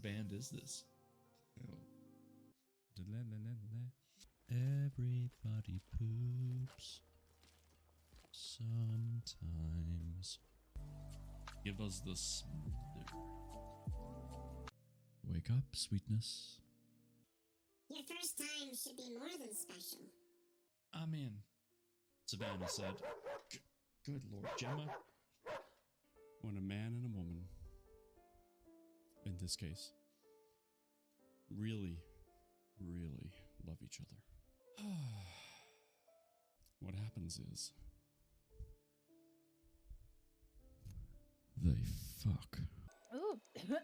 band is this? Everybody poops sometimes. Give us the smother. Wake up, sweetness. Your first time should be more than special. I'm in, Savannah said. Good Lord, Gemma. When a man and a woman, in this case, really love each other, what happens is they fuck. Ooh, hello?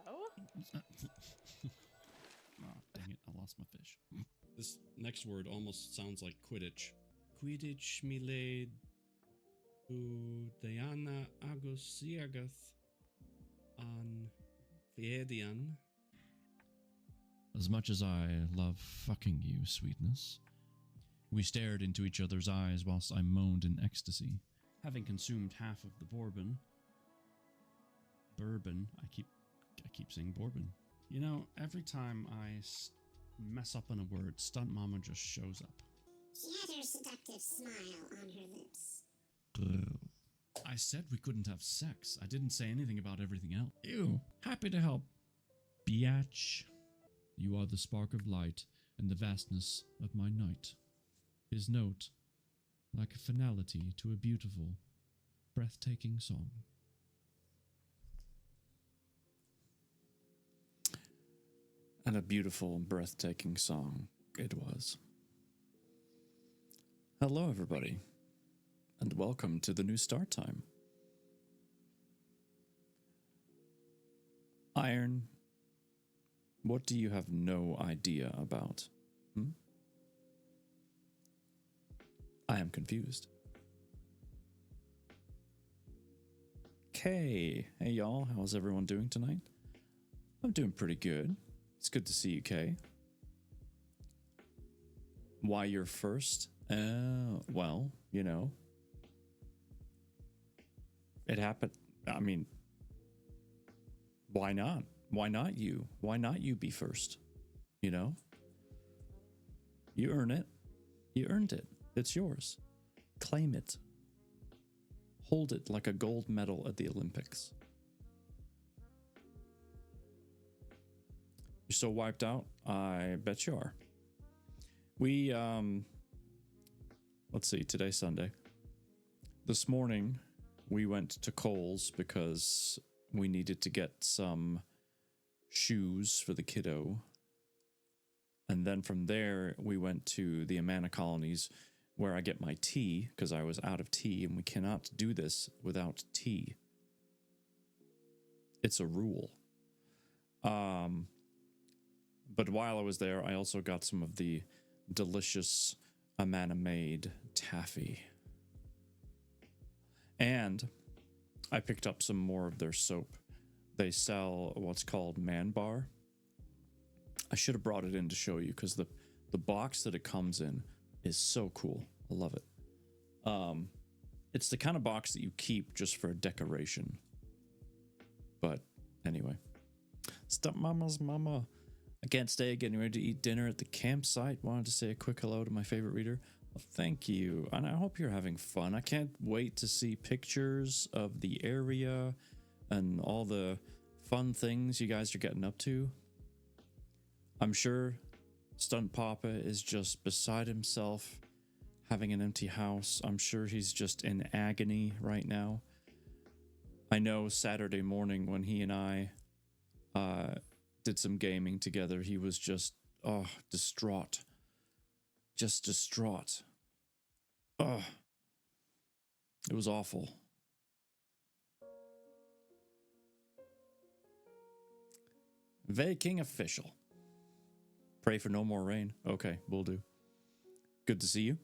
Oh, dang it, I lost my fish. This next word almost sounds like Quidditch. Quidditch milade Diana Agosiagath an Fiedian. As much as I love fucking you, sweetness, we stared into each other's eyes whilst I moaned in ecstasy. Having consumed half of the bourbon, I keep saying bourbon. You know, every time I mess up on a word, Stunt Mama just shows up. She had her seductive smile on her lips. I said we couldn't have sex. I didn't say anything about everything else. Ew. Happy to help, biatch. You are the spark of light and the vastness of my night. His note, like a finality to a beautiful, breathtaking song. And a beautiful, breathtaking song it was. Hello, everybody, and welcome to the new start time. Iron, what do you have no idea about? I am confused. Kay, hey y'all, how's everyone doing tonight? I'm doing pretty good. It's good to see you, Kay. Why you're first? Well, you know. It happened. I mean, why not? Why not you? Why not you be first? You know? You earn it. You earned it. It's yours. Claim it. Hold it like a gold medal at the Olympics. You're so wiped out? I bet you are. We, let's see, today's Sunday. This morning, we went to Kohl's because we needed to get some shoes for the kiddo. And then from there, we went to the Amana Colonies where I get my tea because I was out of tea, and we cannot do this without tea. It's a rule. But while I was there, I also got some of the delicious Amana-made taffy. And I picked up some more of their soap. They sell what's called Man Bar. I should have brought it in to show you because the box that it comes in is so cool. I love it. It's the kind of box that you keep just for decoration. But anyway. Stop Mama's mama. I can't stay, getting ready to eat dinner at the campsite. Wanted to say a quick hello to my favorite reader. Well, thank you. And I hope you're having fun. I can't wait to see pictures of the area and all the fun things you guys are getting up to. I'm sure Stunt Papa is just beside himself, having an empty house. I'm sure he's just in agony right now. I know Saturday morning when he and I did some gaming together, he was just, distraught. Just distraught. It was awful. Viking official. Pray for no more rain. Okay, will do. Good to see you.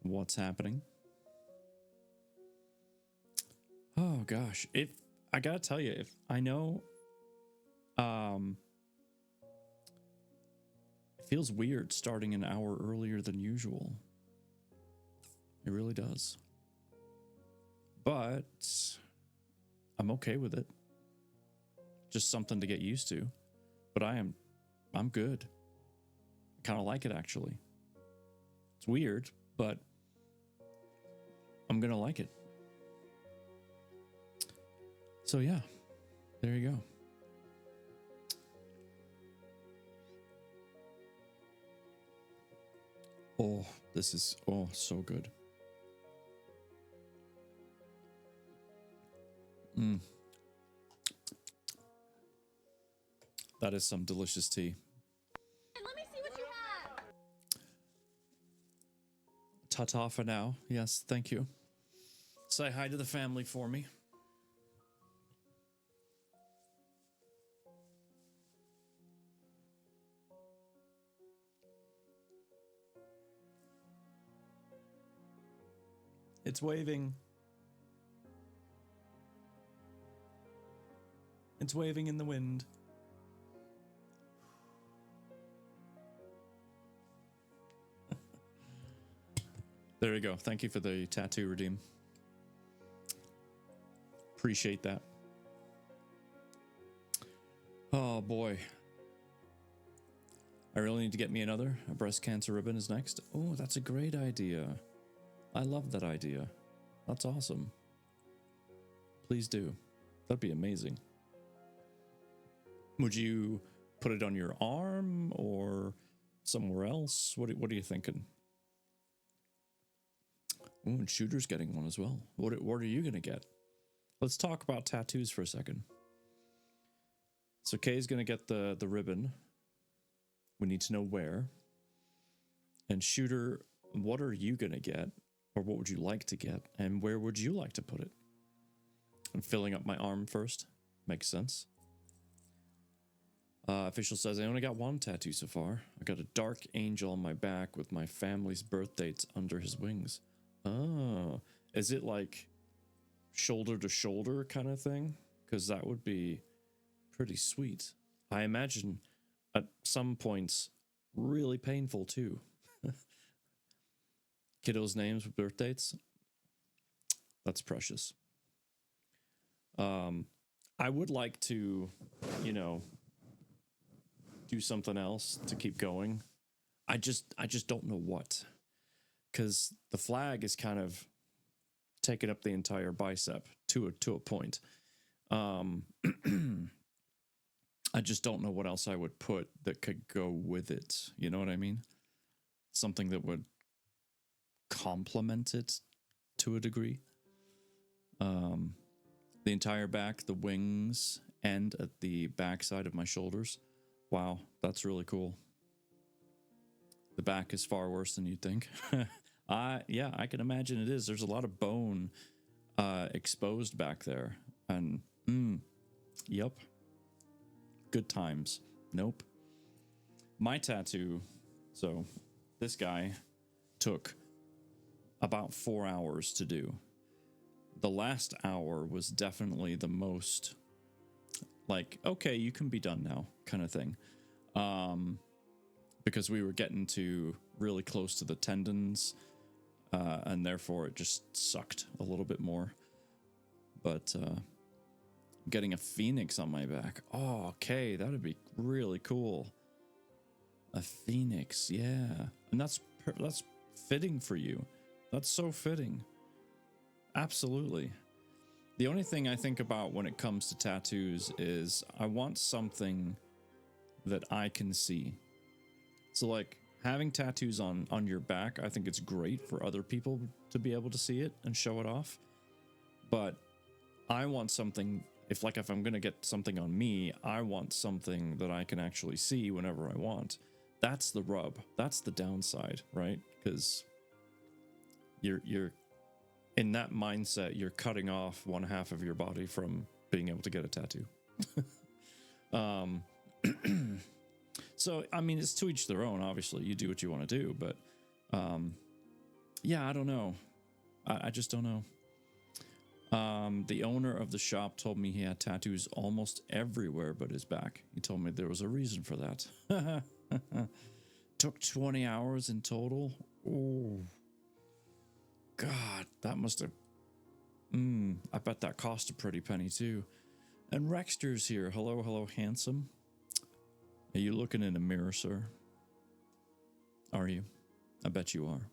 What's happening? Oh gosh, if I gotta tell you, if I know, it feels weird starting an hour earlier than usual. It really does. But I'm okay with it. just something to get used to. But I'm good. I kind of like it actually. It's weird, but I'm gonna like it. So yeah, there you go. Oh, this is so good. That is some delicious tea. Let me see what you have. Ta-ta for now. Yes, thank you. Say hi to the family for me. It's waving. It's waving in the wind. There you go. Thank you for the tattoo, Redeem. Appreciate that. Oh boy. I really need to get me another. A breast cancer ribbon is next. Oh, that's a great idea. I love that idea. That's awesome. Please do. That'd be amazing. Would you put it on your arm or somewhere else? What are you thinking? Oh, and Shooter's getting one as well. What are you gonna get? Let's talk about tattoos for a second. So Kay's gonna get the ribbon. We need to know where. And Shooter, what are you gonna get? Or what would you like to get? And where would you like to put it? I'm filling up my arm first. Makes sense. Official says, I only got one tattoo so far. I got a dark angel on my back with my family's birth dates under his wings. Oh, is it like shoulder to shoulder kind of thing? Because that would be pretty sweet. I imagine at some points really painful too. Kiddos' names with birth dates. That's precious. I would like to, do something else to keep going. I just don't know what. Because the flag is kind of taking up the entire bicep to a point. I just don't know what else I would put that could go with it. You know what I mean? Something that would complement it to a degree. The entire back, the wings, and at the backside of my shoulders. Wow, that's really cool. The back is far worse than you'd think. Yeah, I can imagine it is. There's a lot of bone exposed back there. And, yep. Good times. Nope. My tattoo, so this guy took about 4 hours to do. The last hour was definitely the most, like, okay, you can be done now kind of thing. Because we were getting to really close to the tendons, and therefore it just sucked a little bit more. But getting a phoenix on my back, oh, okay, that would be really cool. A phoenix, yeah, and that's fitting for you. That's so fitting. Absolutely. The only thing I think about when it comes to tattoos is I want something that I can see. So like having tattoos on your back, I think it's great for other people to be able to see it and show it off. But I want something, if I'm going to get something on me, I want something that I can actually see whenever I want. That's the rub. That's the downside, right? Because you're in that mindset, you're cutting off one half of your body from being able to get a tattoo. So, I mean, it's to each their own, obviously. You do what you want to do, but yeah, I don't know. I just don't know. The owner of the shop told me he had tattoos almost everywhere but his back. He told me there was a reason for that. Took 20 hours in total. Oh, God, that must have... I bet that cost a pretty penny too. And Rexter's here. Hello, hello, handsome. Are you looking in a mirror, sir? Are you? I bet you are.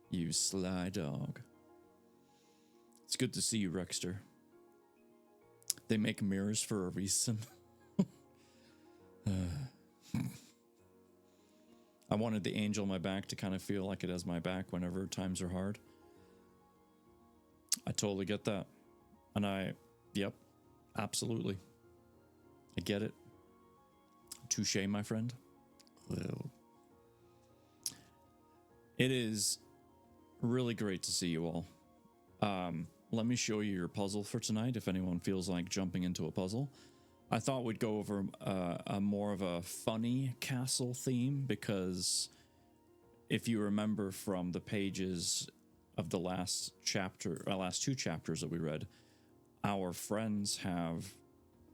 You sly dog. It's good to see you, Rexter. They make mirrors for a reason. I wanted the angel on my back to kind of feel like it has my back whenever times are hard. I totally get that. And yep, absolutely. I get it. Touche, my friend. Well, it is really great to see you all. Let me show you your puzzle for tonight if anyone feels like jumping into a puzzle. I thought we'd go over a more of a funny castle theme because if you remember from the pages of the last two chapters that we read, our friends have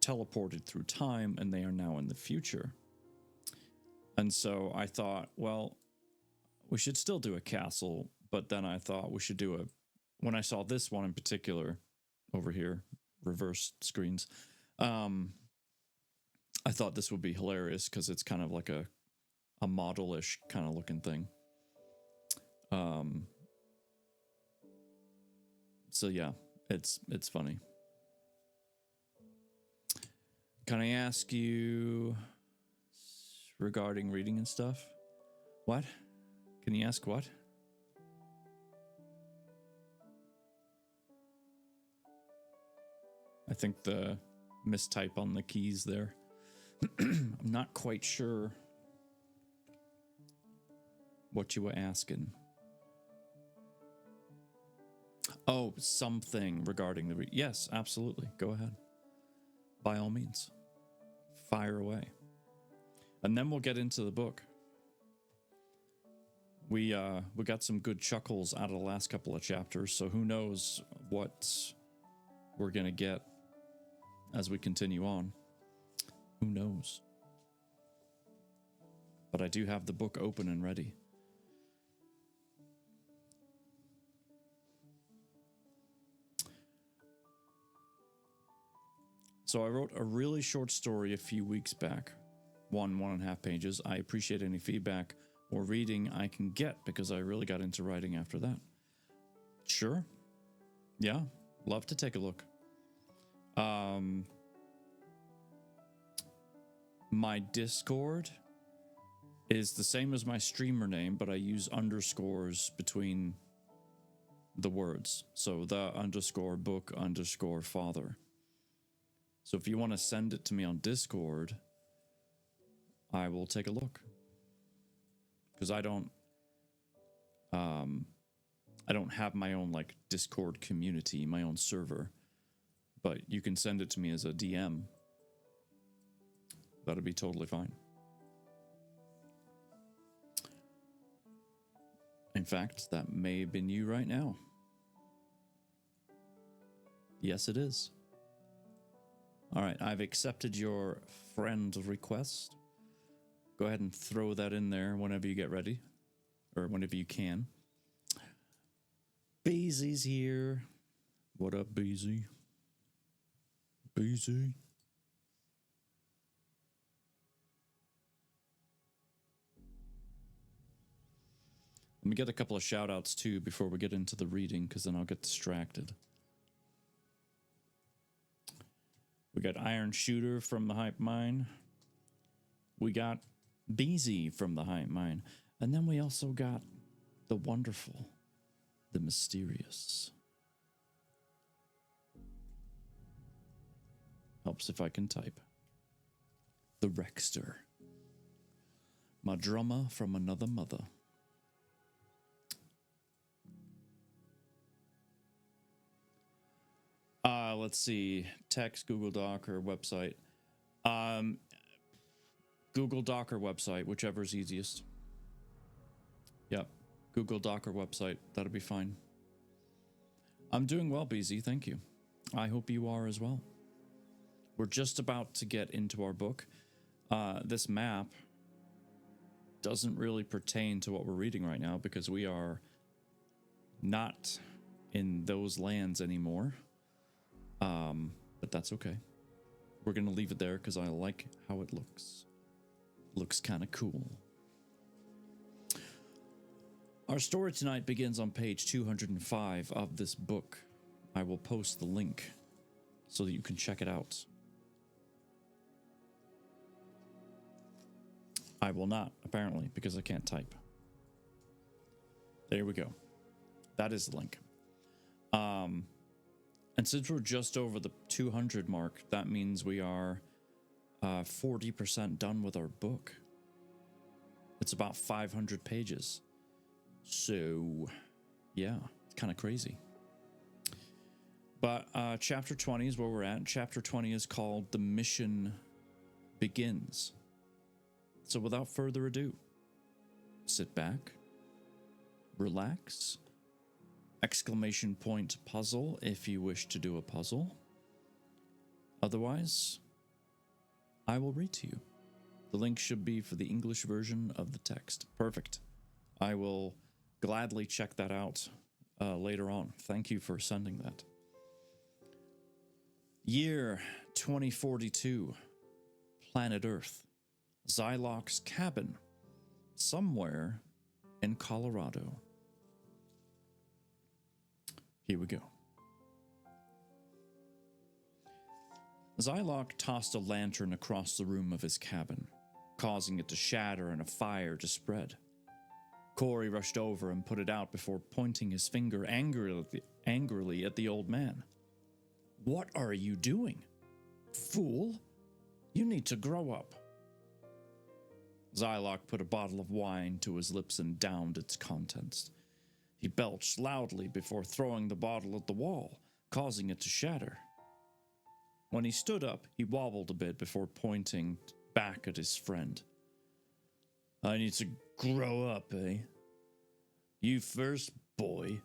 teleported through time and they are now in the future. And so I thought, well, we should still do a castle, but then I thought we should do when I saw this one in particular over here, reverse screens, I thought this would be hilarious because it's kind of like a model-ish kind of looking thing. So yeah, it's funny. Can I ask you regarding reading and stuff? What? Can you ask what? I think the mistype on the keys there. I'm not quite sure what you were asking. Oh, something regarding the yes, absolutely. Go ahead. By all means. Fire away. And then we'll get into the book. We got some good chuckles out of the last couple of chapters, so who knows what we're going to get as we continue on. Who knows? But I do have the book open and ready. So I wrote a really short story a few weeks back. 1.5 pages. I appreciate any feedback or reading I can get because I really got into writing after that. Sure. Yeah. Love to take a look. My Discord is the same as my streamer name, but I use underscores between the words. So the _book_father. So if you want to send it to me on Discord, I will take a look. Because I don't have my own like Discord community, my own server. But you can send it to me as a DM. That'd be totally fine. In fact, that may have been you right now. Yes, it is. All right, I've accepted your friend request. Go ahead and throw that in there whenever you get ready. Or whenever you can. Beezy's here. What up, Beezy? Beezy? Let me get a couple of shout outs too before we get into the reading, because then I'll get distracted. We got Iron Shooter from the Hype Mine. We got Beezy from the Hype Mine. And then we also got the wonderful, the mysterious. Helps if I can type. The Rexter. My drummer from another mother. Let's see. Text, Google Doc, or website. Google Doc or website, whichever is easiest. Yep. Google Doc or website. That'll be fine. I'm doing well, BZ. Thank you. I hope you are as well. We're just about to get into our book. This map doesn't really pertain to what we're reading right now because we are not in those lands anymore. but that's okay. We're going to leave it there because I like how it looks. Looks kind of cool. Our story tonight begins on page 205 of this book. I will post the link so that you can check it out. I will not, apparently, because I can't type. There we go. That is the link. And since we're just over the 200 mark, that means we are 40% done with our book. It's about 500 pages. So, yeah, it's kind of crazy. But chapter 20 is where we're at. Chapter 20 is called The Mission Begins. So without further ado, sit back, relax, exclamation point puzzle if you wish to do a puzzle. Otherwise, I will read to you. The link should be for the English version of the text. Perfect. I will gladly check that out later on. Thank you for sending that. Year 2042, planet Earth. Xylock's cabin, somewhere in Colorado. Here we go. Xylock tossed a lantern across the room of his cabin, causing it to shatter and a fire to spread. Corey rushed over and put it out before pointing his finger angrily at the old man. "What are you doing? Fool! You need to grow up." Xylock put a bottle of wine to his lips and downed its contents. He belched loudly before throwing the bottle at the wall, causing it to shatter. When he stood up, he wobbled a bit before pointing back at his friend. "I need to grow up, eh? You first, boy.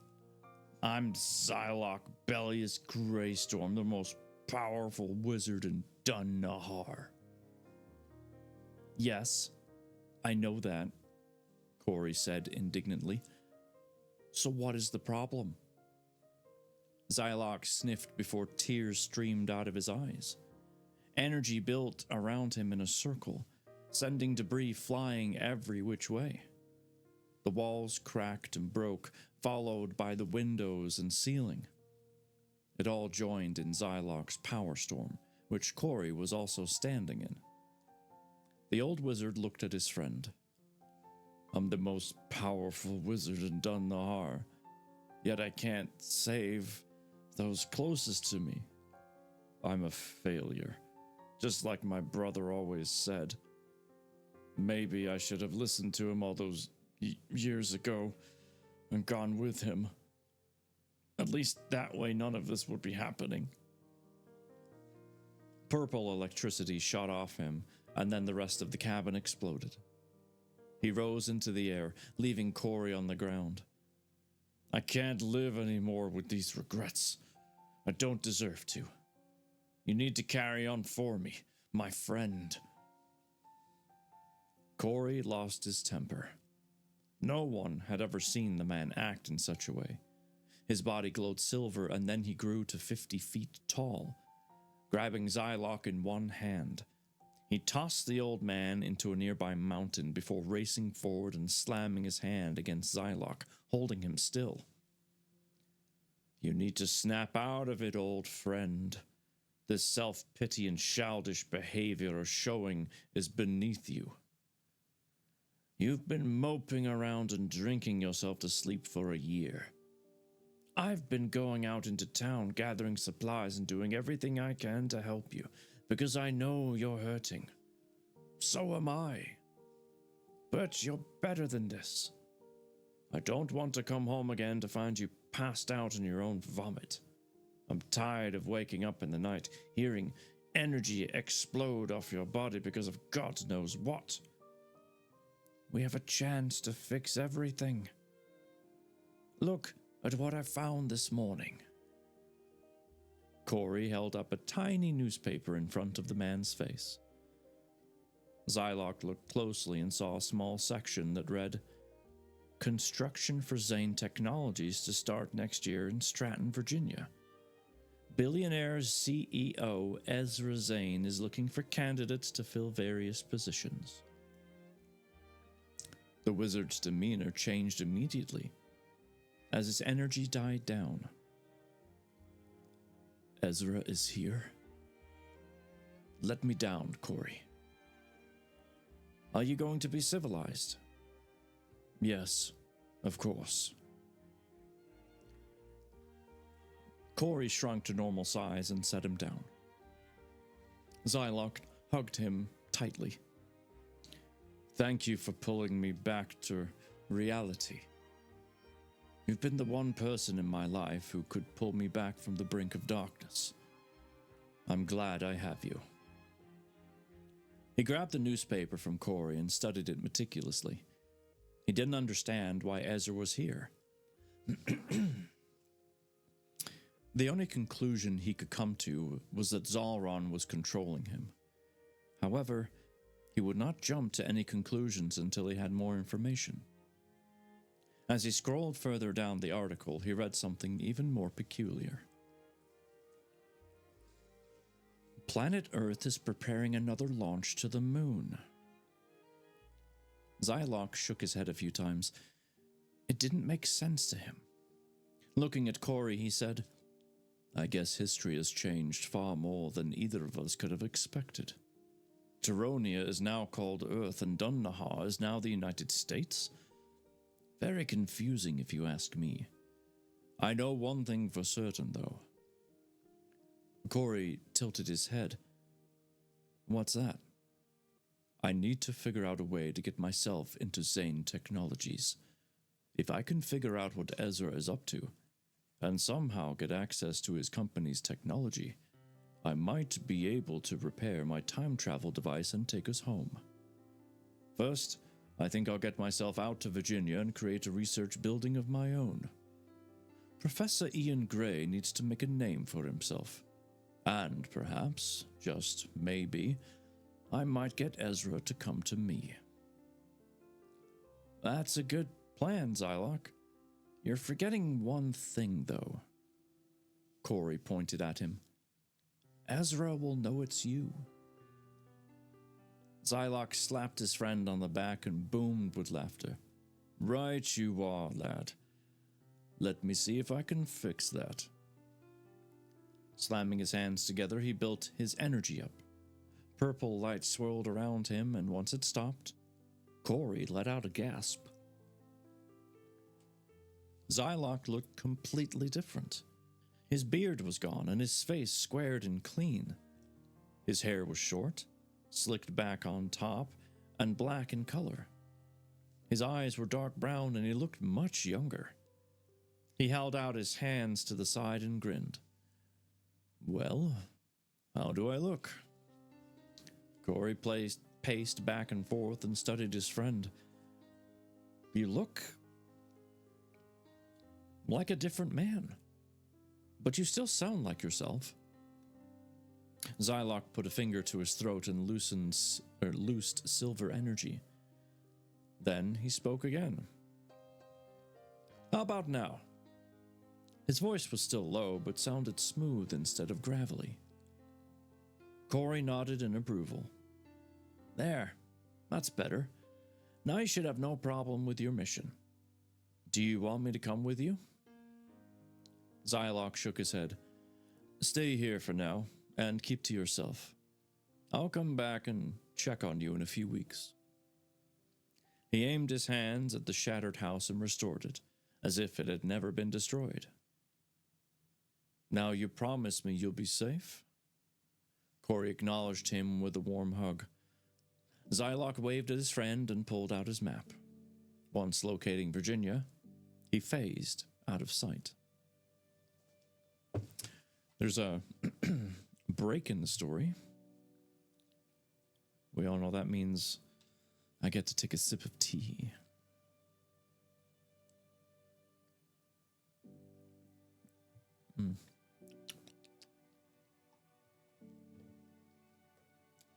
I'm Xylock Bellius Greystorm, the most powerful wizard in Dun Nahar." "Yes, I know that," Corey said indignantly. "So what is the problem?" Xylock sniffed before tears streamed out of his eyes. Energy built around him in a circle, sending debris flying every which way. The walls cracked and broke, followed by the windows and ceiling. It all joined in Xylock's power storm, which Corey was also standing in. The old wizard looked at his friend. "I'm the most powerful wizard in Dun Nahar, yet I can't save those closest to me. I'm a failure, just like my brother always said. Maybe I should have listened to him all those years ago and gone with him. At least that way none of this would be happening." Purple electricity shot off him, and then the rest of the cabin exploded. He rose into the air, leaving Corey on the ground. "I can't live anymore with these regrets. I don't deserve to. You need to carry on for me, my friend." Corey lost his temper. No one had ever seen the man act in such a way. His body glowed silver, and then he grew to 50 feet tall. Grabbing Xylock in one hand, he tossed the old man into a nearby mountain before racing forward and slamming his hand against Xylock, holding him still. "You need to snap out of it, old friend. This self-pity and childish behavior showing is beneath you. You've been moping around and drinking yourself to sleep for a year. I've been going out into town gathering supplies and doing everything I can to help you, because I know you're hurting. So am I. But you're better than this. I don't want to come home again to find you passed out in your own vomit. I'm tired of waking up in the night, hearing energy explode off your body because of God knows what. We have a chance to fix everything. Look at what I found this morning." Corey held up a tiny newspaper in front of the man's face. Xylock looked closely and saw a small section that read, "Construction for Zane Technologies to start next year in Stratton, Virginia. Billionaire's CEO Ezra Zane is looking for candidates to fill various positions. The wizard's demeanor changed immediately as his energy died down. Ezra is here. Let me down, Corey. Are you going to be civilized? Yes, of course. Corey shrunk to normal size and set him down. Zylock hugged him tightly. Thank you for pulling me back to reality. You've been the one person in my life who could pull me back from the brink of darkness. I'm glad I have you. He grabbed the newspaper from Corey and studied it meticulously. He didn't understand why Ezra was here. The only conclusion he could come to was that Zalron was controlling him. However, he would not jump to any conclusions until he had more information. As he scrolled further down the article, he read something even more peculiar. Planet Earth is preparing another launch to the moon. Zylock shook his head a few times. It didn't make sense to him. Looking at Corey, he said, I guess history has changed far more than either of us could have expected. Tyronia is now called Earth and Dunnahar is now the United States? Very confusing if you ask me. I know one thing for certain, though. Corey tilted his head. What's that? I need to figure out a way to get myself into Zane Technologies. If I can figure out what Ezra is up to, and somehow get access to his company's technology, I might be able to repair my time travel device and take us home. First, I think I'll get myself out to Virginia and create a research building of my own. Professor Ian Gray needs to make a name for himself. And perhaps, just maybe, I might get Ezra to come to me. That's a good plan, Zylock. You're forgetting one thing, though. Corey pointed at him. Ezra will know it's you. Zylock slapped his friend on the back and boomed with laughter. Right you are, lad. Let me see if I can fix that. Slamming his hands together, he built his energy up. Purple light swirled around him, and once it stopped, Corey let out a gasp. Zylock looked completely different. His beard was gone, and his face squared and clean. His hair was short, slicked back on top, and black in color. His eyes were dark brown, and he looked much younger. He held out his hands to the side and grinned. Well, how do I look? Corey paced back and forth and studied his friend. You look like a different man, but you still sound like yourself. Zylock put a finger to his throat and loosed silver energy. Then he spoke again. How about now? His voice was still low, but sounded smooth instead of gravelly. Corey nodded in approval. There, that's better. Now you should have no problem with your mission. Do you want me to come with you? Zylock shook his head. Stay here for now, and keep to yourself. I'll come back and check on you in a few weeks. He aimed his hands at the shattered house and restored it, as if it had never been destroyed. Now you promise me you'll be safe? Corey acknowledged him with a warm hug. Zylock waved at his friend and pulled out his map. Once locating Virginia, he phased out of sight. There's a break in the story. We all know that means I get to take a sip of tea.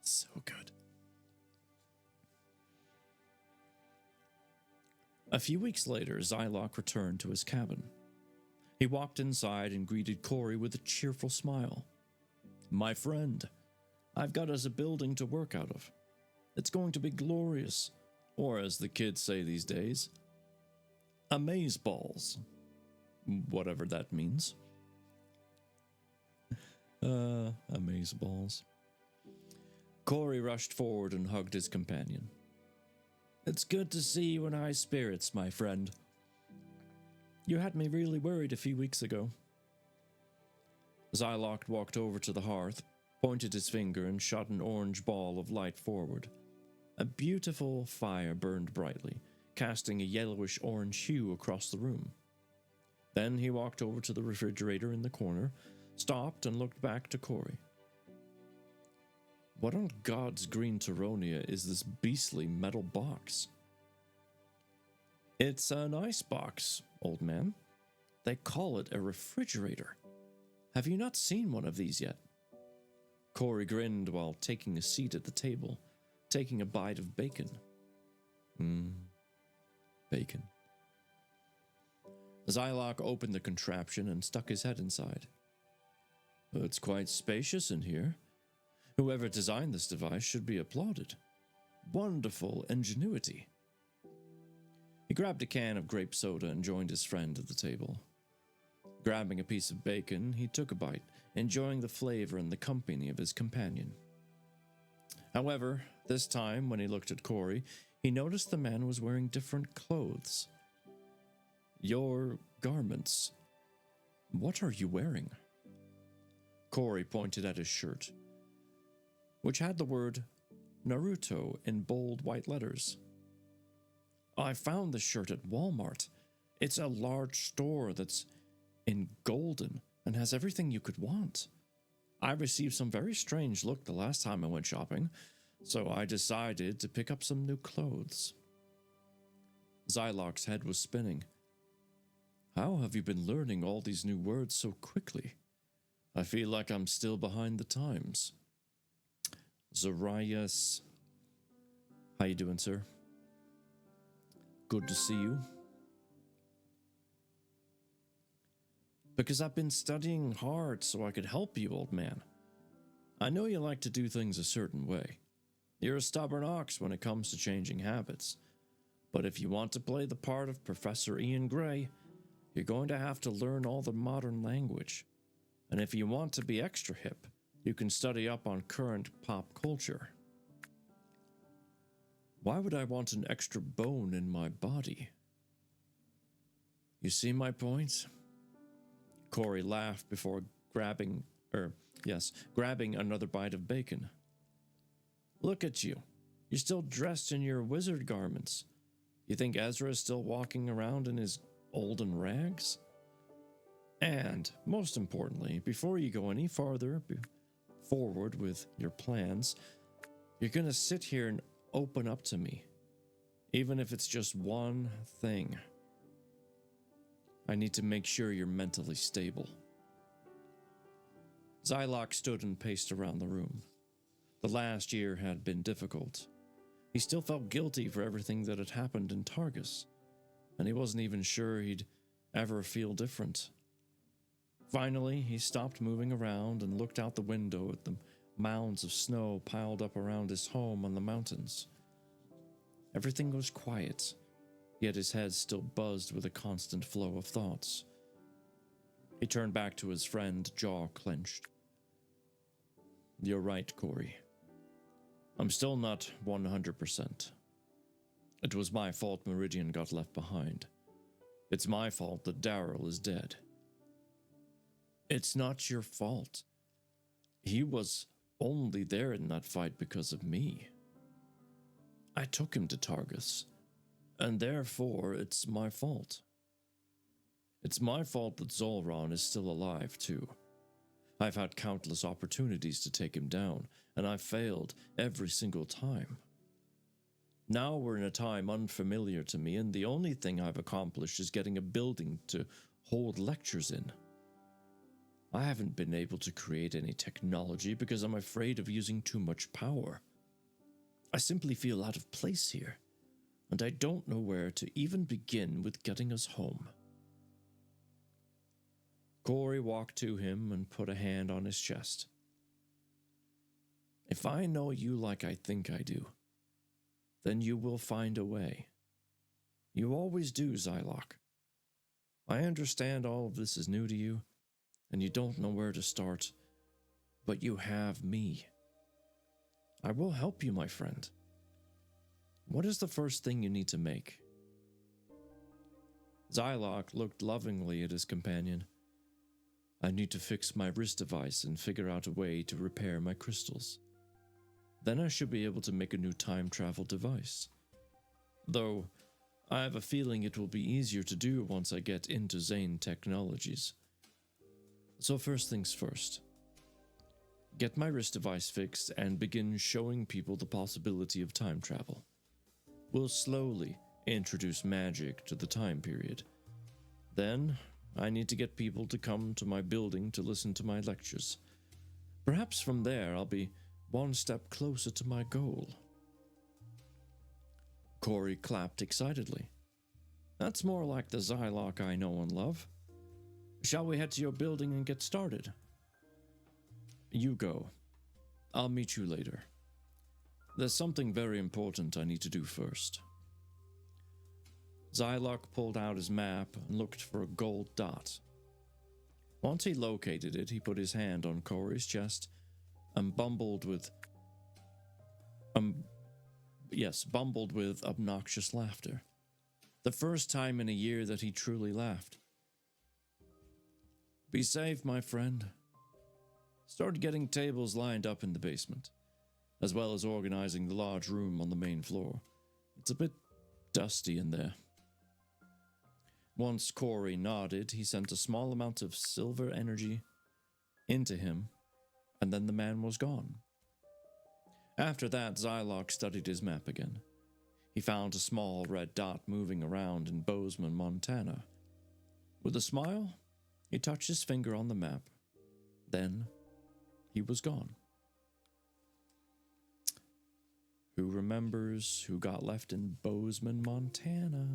So good. A few weeks later, Zylock returned to his cabin. He walked inside and greeted Corey with a cheerful smile. My friend, I've got us a building to work out of. It's going to be glorious, or as the kids say these days, amazeballs. Whatever that means. Amazeballs. Corey rushed forward and hugged his companion. It's good to see you in high spirits, my friend. You had me really worried a few weeks ago. Zylok walked over to the hearth, pointed his finger, and shot an orange ball of light forward. A beautiful fire burned brightly, casting a yellowish-orange hue across the room. Then he walked over to the refrigerator in the corner, stopped, and looked back to Corey. What on God's green Tyronia is this beastly metal box? It's an ice box, old man. They call it a refrigerator. Have you not seen one of these yet? Corey grinned while taking a seat at the table, taking a bite of bacon. Bacon. Zylok opened the contraption and stuck his head inside. It's quite spacious in here. Whoever designed this device should be applauded. Wonderful ingenuity. He grabbed a can of grape soda and joined his friend at the table. Grabbing a piece of bacon, he took a bite, enjoying the flavor and the company of his companion. However, this time, when he looked at Corey, he noticed the man was wearing different clothes. Your garments. What are you wearing? Corey pointed at his shirt, which had the word Naruto in bold white letters. I found this shirt at Walmart. It's a large store that's in golden and has everything you could want. I received some very strange look the last time I went shopping, so I decided to pick up some new clothes. Zylok's head was spinning. How have you been learning all these new words so quickly? I feel like I'm still behind the times. Zarias. How you doing, sir? Good to see you. Because I've been studying hard so I could help you, old man. I know you like to do things a certain way. You're a stubborn ox when it comes to changing habits. But if you want to play the part of Professor Ian Gray, you're going to have to learn all the modern language. And if you want to be extra hip, you can study up on current pop culture. Why would I want an extra bone in my body? You see my point? Corey laughed before grabbing another bite of bacon. Look at you. You're still dressed in your wizard garments. You think Ezra is still walking around in his olden rags? And, most importantly, before you go any farther forward with your plans, you're going to sit here and open up to me, even if it's just one thing. I need to make sure you're mentally stable. Zylok stood and paced around the room. The last year had been difficult. He still felt guilty for everything that had happened in Targus, and he wasn't even sure he'd ever feel different. Finally, he stopped moving around and looked out the window at the mounds of snow piled up around his home on the mountains. Everything was quiet, yet his head still buzzed with a constant flow of thoughts. He turned back to his friend, jaw clenched. You're right, Corey. I'm still not 100%. It was my fault Meridian got left behind. It's my fault that Daryl is dead. It's not your fault. He was only there in that fight because of me. I took him to Targus, and therefore it's my fault. It's my fault that Zolron is still alive, too. I've had countless opportunities to take him down, and I've failed every single time. Now we're in a time unfamiliar to me, and the only thing I've accomplished is getting a building to hold lectures in. I haven't been able to create any technology because I'm afraid of using too much power. I simply feel out of place here, and I don't know where to even begin with getting us home. Corey walked to him and put a hand on his chest. If I know you like I think I do, then you will find a way. You always do, Zylock. I understand all of this is new to you, and you don't know where to start, but you have me. I will help you, my friend. What is the first thing you need to make? Zylock looked lovingly at his companion. I need to fix my wrist device and figure out a way to repair my crystals. Then I should be able to make a new time travel device. Though, I have a feeling it will be easier to do once I get into Zane Technologies. So first things first. Get my wrist device fixed and begin showing people the possibility of time travel. We'll slowly introduce magic to the time period. Then, I need to get people to come to my building to listen to my lectures. Perhaps from there I'll be one step closer to my goal. Corey clapped excitedly. That's more like the Zylock I know and love. Shall we head to your building and get started? You go. I'll meet you later. There's something very important I need to do first. Zylock pulled out his map and looked for a gold dot. Once he located it, he put his hand on Corey's chest and bumbled with obnoxious laughter. The first time in a year that he truly laughed. Be safe, my friend. Start getting tables lined up in the basement, as well as organizing the large room on the main floor. It's a bit dusty in there. Once Corey nodded, he sent a small amount of silver energy into him, and then the man was gone. After that, Zylock studied his map again. He found a small red dot moving around in Bozeman, Montana. With a smile, he touched his finger on the map. Then, he was gone. Who remembers who got left in Bozeman, Montana?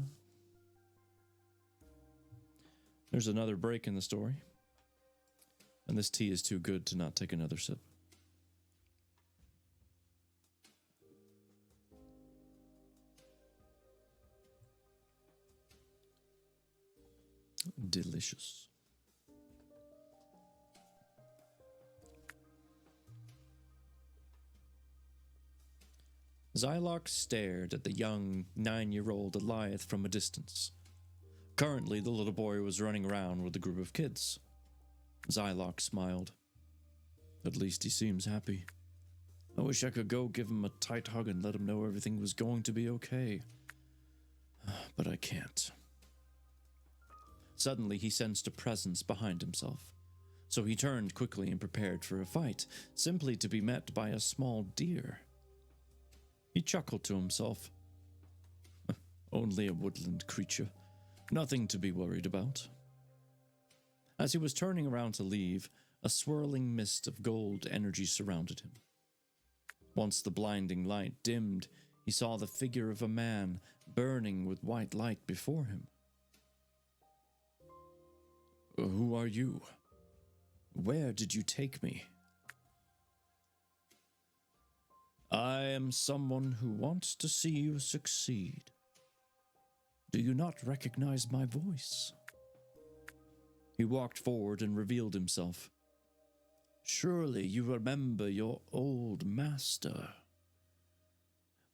There's another break in the story. And this tea is too good to not take another sip. Delicious. Zylock stared at the young 9-year-old Eliath from a distance. Currently, the little boy was running around with a group of kids. Zylock smiled. At least he seems happy. I wish I could go give him a tight hug and let him know everything was going to be okay. But I can't. Suddenly, he sensed a presence behind himself. So he turned quickly and prepared for a fight, simply to be met by a small deer. He chuckled to himself. Only a woodland creature. Nothing to be worried about. As he was turning around to leave, a swirling mist of gold energy surrounded him. Once the blinding light dimmed, he saw the figure of a man burning with white light before him. Who are you? Where did you take me? I am someone who wants to see you succeed. Do you not recognize my voice? He walked forward and revealed himself. Surely you remember your old master.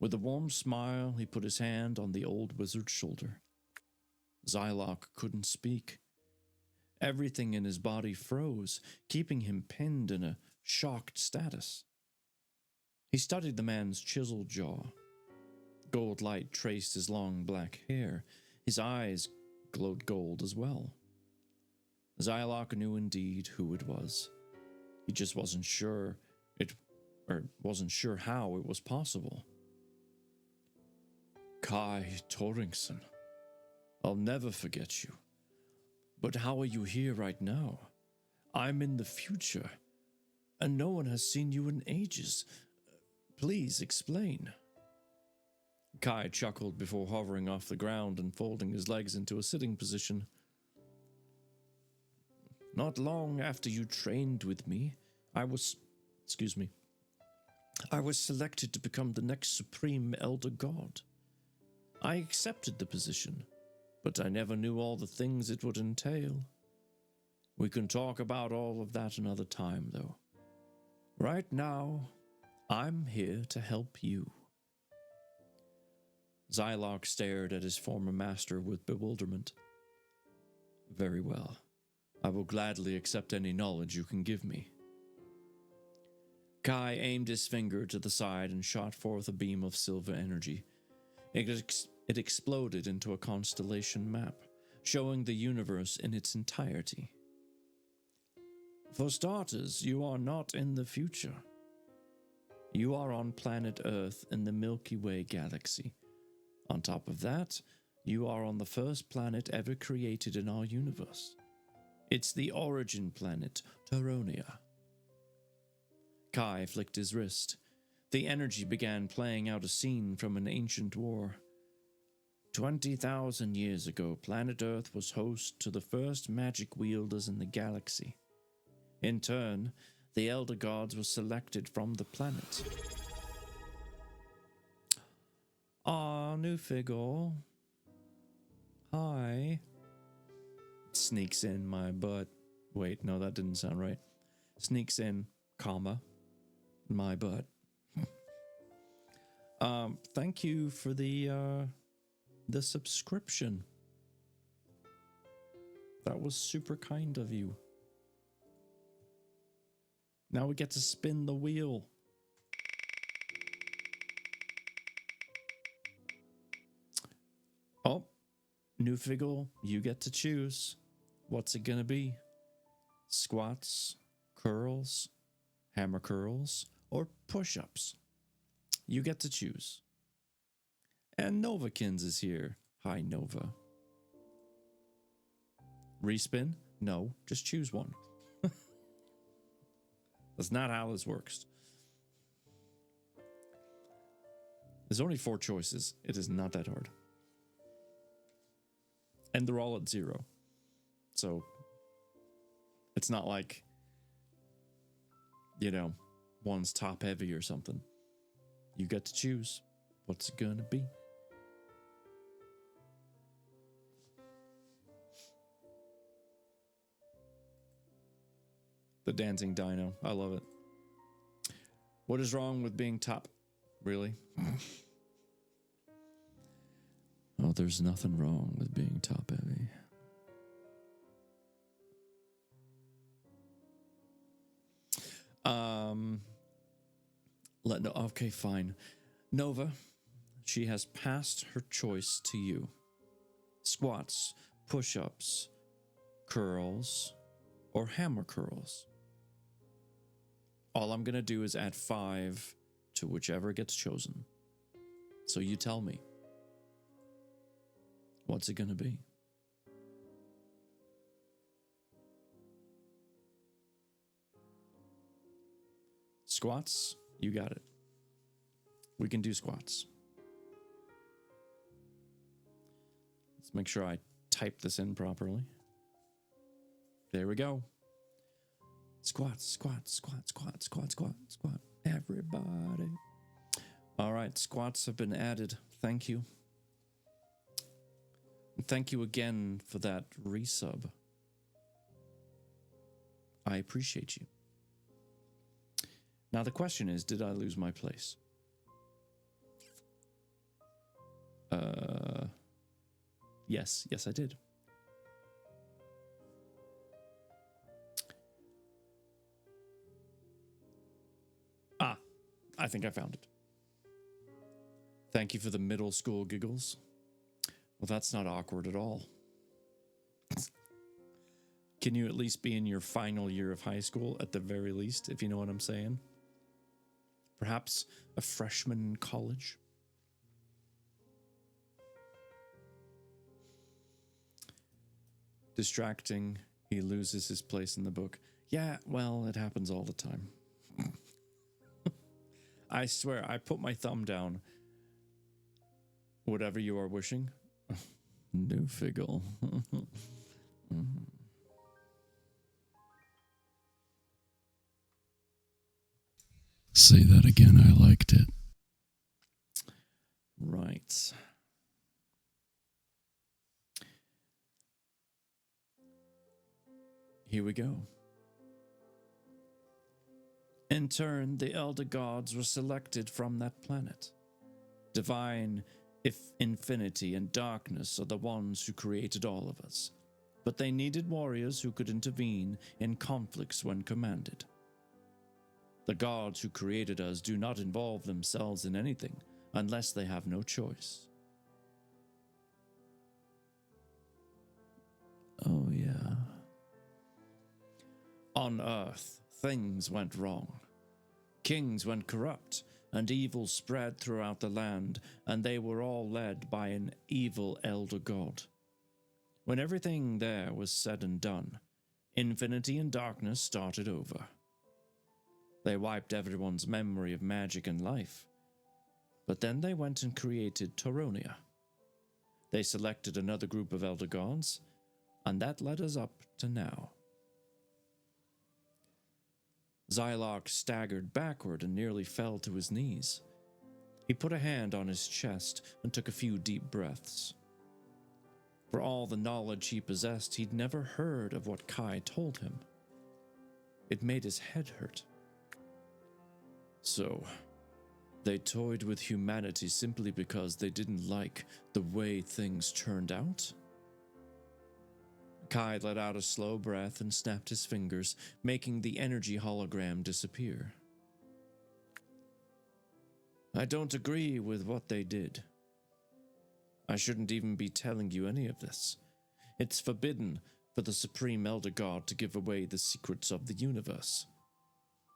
With a warm smile, he put his hand on the old wizard's shoulder. Zylock couldn't speak. Everything in his body froze, keeping him pinned in a shocked status. He studied the man's chiseled jaw. Gold light traced his long black hair. His eyes glowed gold as well. Zylock knew indeed who it was. He just wasn't sure how it was possible. Kai Torrington. I'll never forget you. But how are you here right now? I'm in the future, and no one has seen you in ages. Please explain. Kai chuckled before hovering off the ground and folding his legs into a sitting position. Not long after you trained with me, I was selected to become the next supreme elder god. I accepted the position, but I never knew all the things it would entail. We can talk about all of that another time, though. Right now, I'm here to help you. Xylock stared at his former master with bewilderment. Very well. I will gladly accept any knowledge you can give me. Kai aimed his finger to the side and shot forth a beam of silver energy. It exploded into a constellation map, showing the universe in its entirety. For starters, you are not in the future. You are on planet Earth in the Milky Way galaxy. On top of that, you are on the first planet ever created in our universe. It's the origin planet, Taronia. Kai flicked his wrist. The energy began playing out a scene from an ancient war. 20,000 years ago, planet Earth was host to the first magic wielders in the galaxy. In turn, the Elder Gods were selected from the planet. Ah, new figure. Hi. Sneaks in my butt. Wait, no, that didn't sound right. Sneaks in, comma, my butt. Thank you for the subscription. That was super kind of you. Now we get to spin the wheel. Oh, new figure, you get to choose. What's it gonna be? Squats, curls, hammer curls, or push-ups? You get to choose. And Novakins is here. Hi, Nova. Respin? No, just choose one. That's not how this works. There's only 4 choices. It is not that hard. And they're all at 0. So, it's not like, you know, one's top heavy or something. You get to choose. What's it gonna be? The dancing dino. I love it. What is wrong with being top? Really? Oh, there's nothing wrong with being top heavy. Okay, fine. Nova, she has passed her choice to you. Squats, push-ups, curls, or hammer curls. All I'm going to do is add 5 to whichever gets chosen. So you tell me. What's it going to be? Squats? You got it. We can do squats. Let's make sure I type this in properly. There we go. Squat, squat, squat, squat, squat, squat, squat. Everybody. All right, squats have been added. Thank you. And thank you again for that resub. I appreciate you. Now the question is, did I lose my place? Yes, I did. I think I found it. Thank you for the middle school giggles. Well, that's not awkward at all. Can you at least be in your final year of high school at the very least, if you know what I'm saying? Perhaps a freshman in college? Distracting, he loses his place in the book. Yeah, well, it happens all the time. I swear, I put my thumb down. Whatever you are wishing. New figgle. Say that again. I liked it. Right. Here we go. In turn, the elder gods were selected from that planet. Divine, if infinity and darkness are the ones who created all of us, but they needed warriors who could intervene in conflicts when commanded. The gods who created us do not involve themselves in anything unless they have no choice. Oh, yeah. On Earth, things went wrong. Kings went corrupt, and evil spread throughout the land, and they were all led by an evil elder god. When everything there was said and done, infinity and darkness started over. They wiped everyone's memory of magic and life. But then they went and created Toronia. They selected another group of elder gods, and that led us up to now. Xylock staggered backward and nearly fell to his knees. He put a hand on his chest and took a few deep breaths. For all the knowledge he possessed, he'd never heard of what Kai told him. It made his head hurt. So, they toyed with humanity simply because they didn't like the way things turned out? Kai let out a slow breath and snapped his fingers, making the energy hologram disappear. I don't agree with what they did. I shouldn't even be telling you any of this. It's forbidden for the Supreme Elder God to give away the secrets of the universe.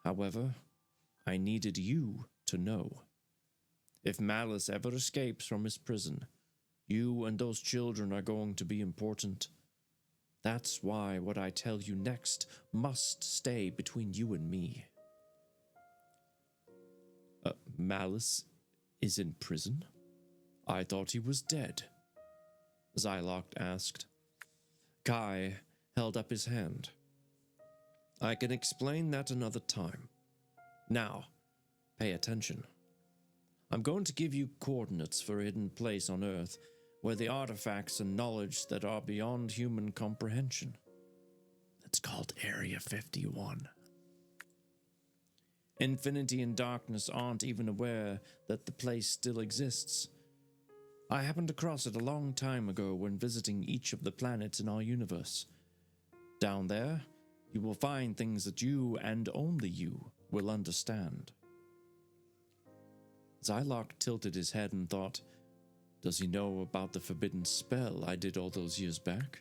However, I needed you to know. If Malice ever escapes from his prison, you and those children are going to be important. That's why what I tell you next must stay between you and me. Malice is in prison? I thought he was dead, Xylock asked. Kai held up his hand. I can explain that another time. Now, pay attention. I'm going to give you coordinates for a hidden place on Earth where the artifacts and knowledge that are beyond human comprehension. It's called Area 51. Infinity and darkness aren't even aware that the place still exists. I happened across it a long time ago when visiting each of the planets in our universe. Down there, you will find things that you and only you will understand. Xylock tilted his head and thought, does he know about the forbidden spell I did all those years back?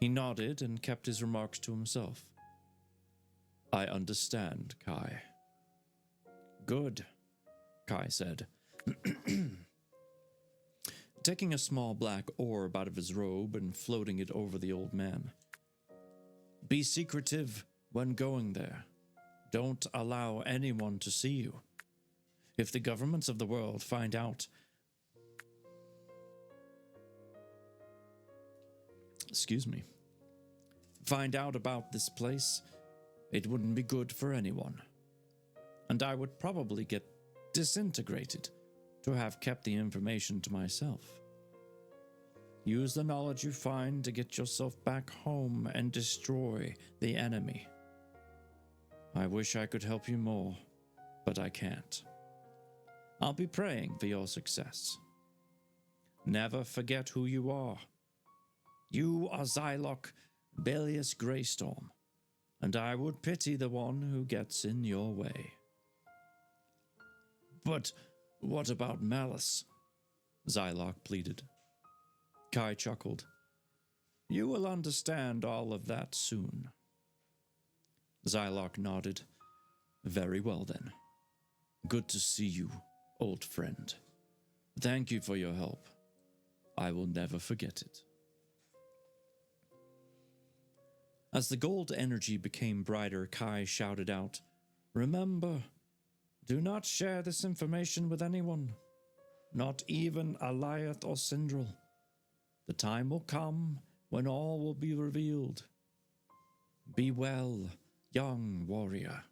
He nodded and kept his remarks to himself. I understand, Kai. Good, Kai said. Taking a small black orb out of his robe and floating it over the old man. Be secretive when going there. Don't allow anyone to see you. If the governments of the world find out about this place, it wouldn't be good for anyone. And I would probably get disintegrated to have kept the information to myself. Use the knowledge you find to get yourself back home and destroy the enemy. I wish I could help you more, but I can't. I'll be praying for your success. Never forget who you are. You are Xylock Belius Greystorm, and I would pity the one who gets in your way. But what about Malice? Xylock pleaded. Kai chuckled. You will understand all of that soon. Xylock nodded. Very well then. Good to see you, old friend. Thank you for your help. I will never forget it. As the gold energy became brighter, Kai shouted out, Remember, do not share this information with anyone, not even Alioth or Sindral. The time will come when all will be revealed. Be well, young warrior.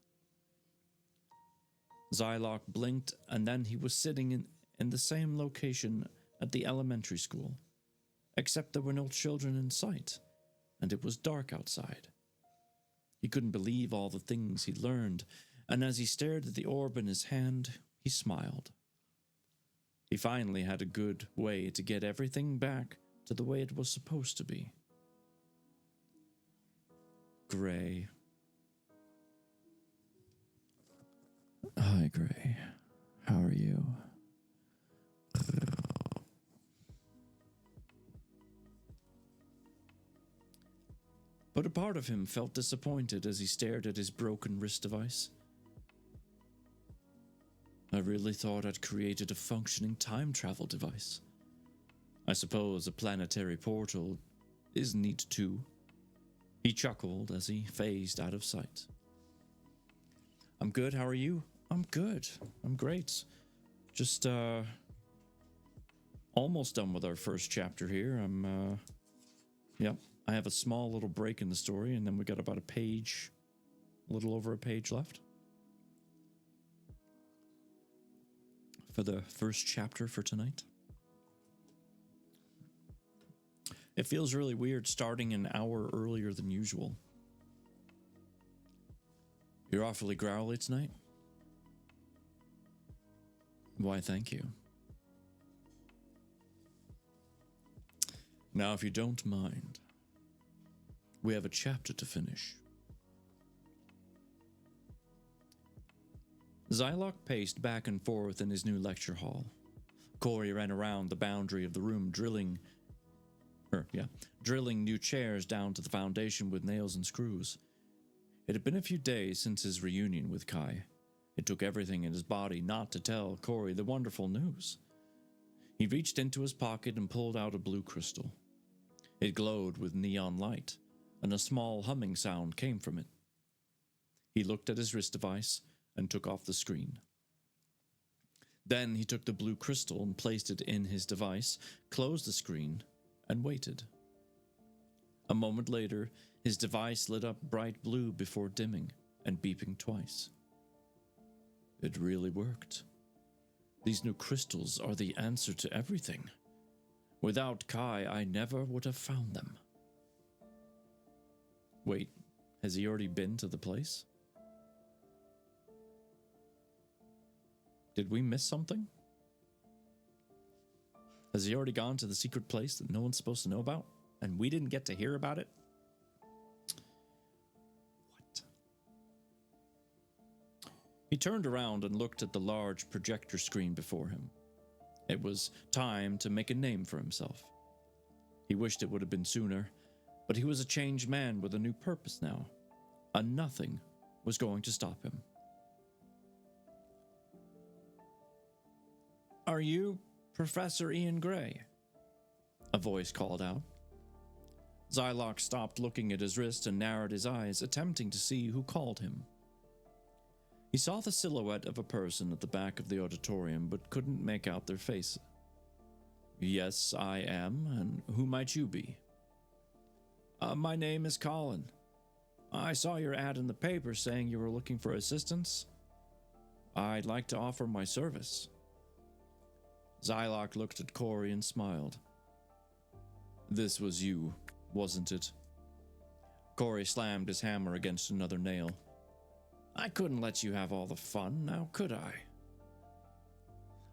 Zylock blinked, and then he was sitting in the same location at the elementary school, except there were no children in sight, and it was dark outside. He couldn't believe all the things he learned, and as he stared at the orb in his hand, he smiled. He finally had a good way to get everything back to the way it was supposed to be. Gray. Hi, Gray. How are you? But a part of him felt disappointed as he stared at his broken wrist device. I really thought I'd created a functioning time travel device. I suppose a planetary portal is neat too. He chuckled as he phased out of sight. I'm good, how are you? I'm good. I'm great. Just, almost done with our first chapter here. Yep. I have a small little break in the story, and then we got about a little over a page left for the first chapter for tonight. It feels really weird starting an hour earlier than usual. You're awfully growly tonight. Why, thank you. Now, if you don't mind, we have a chapter to finish. Zylock paced back and forth in his new lecture hall. Corey ran around the boundary of the room, drilling new chairs down to the foundation with nails and screws. It had been a few days since his reunion with Kai. It took everything in his body not to tell Corey the wonderful news. He reached into his pocket and pulled out a blue crystal. It glowed with neon light, and a small humming sound came from it. He looked at his wrist device and took off the screen. Then he took the blue crystal and placed it in his device, closed the screen, and waited. A moment later, his device lit up bright blue before dimming and beeping twice. It really worked. These new crystals are the answer to everything. Without Kai, I never would have found them. Wait, has he already been to the place? Did we miss something? Has he already gone to the secret place that no one's supposed to know about, and we didn't get to hear about it? What? He turned around and looked at the large projector screen before him. It was time to make a name for himself. He wished it would have been sooner, but he was a changed man with a new purpose now, and nothing was going to stop him. Are you Professor Ian Gray? A voice called out. Zylock stopped looking at his wrist and narrowed his eyes, attempting to see who called him. He saw the silhouette of a person at the back of the auditorium, but couldn't make out their face. Yes, I am, and who might you be? My name is Colin. I saw your ad in the paper saying you were looking for assistance. I'd like to offer my service. Zylock looked at Corey and smiled. This was you, wasn't it? Corey slammed his hammer against another nail. I couldn't let you have all the fun, now could I?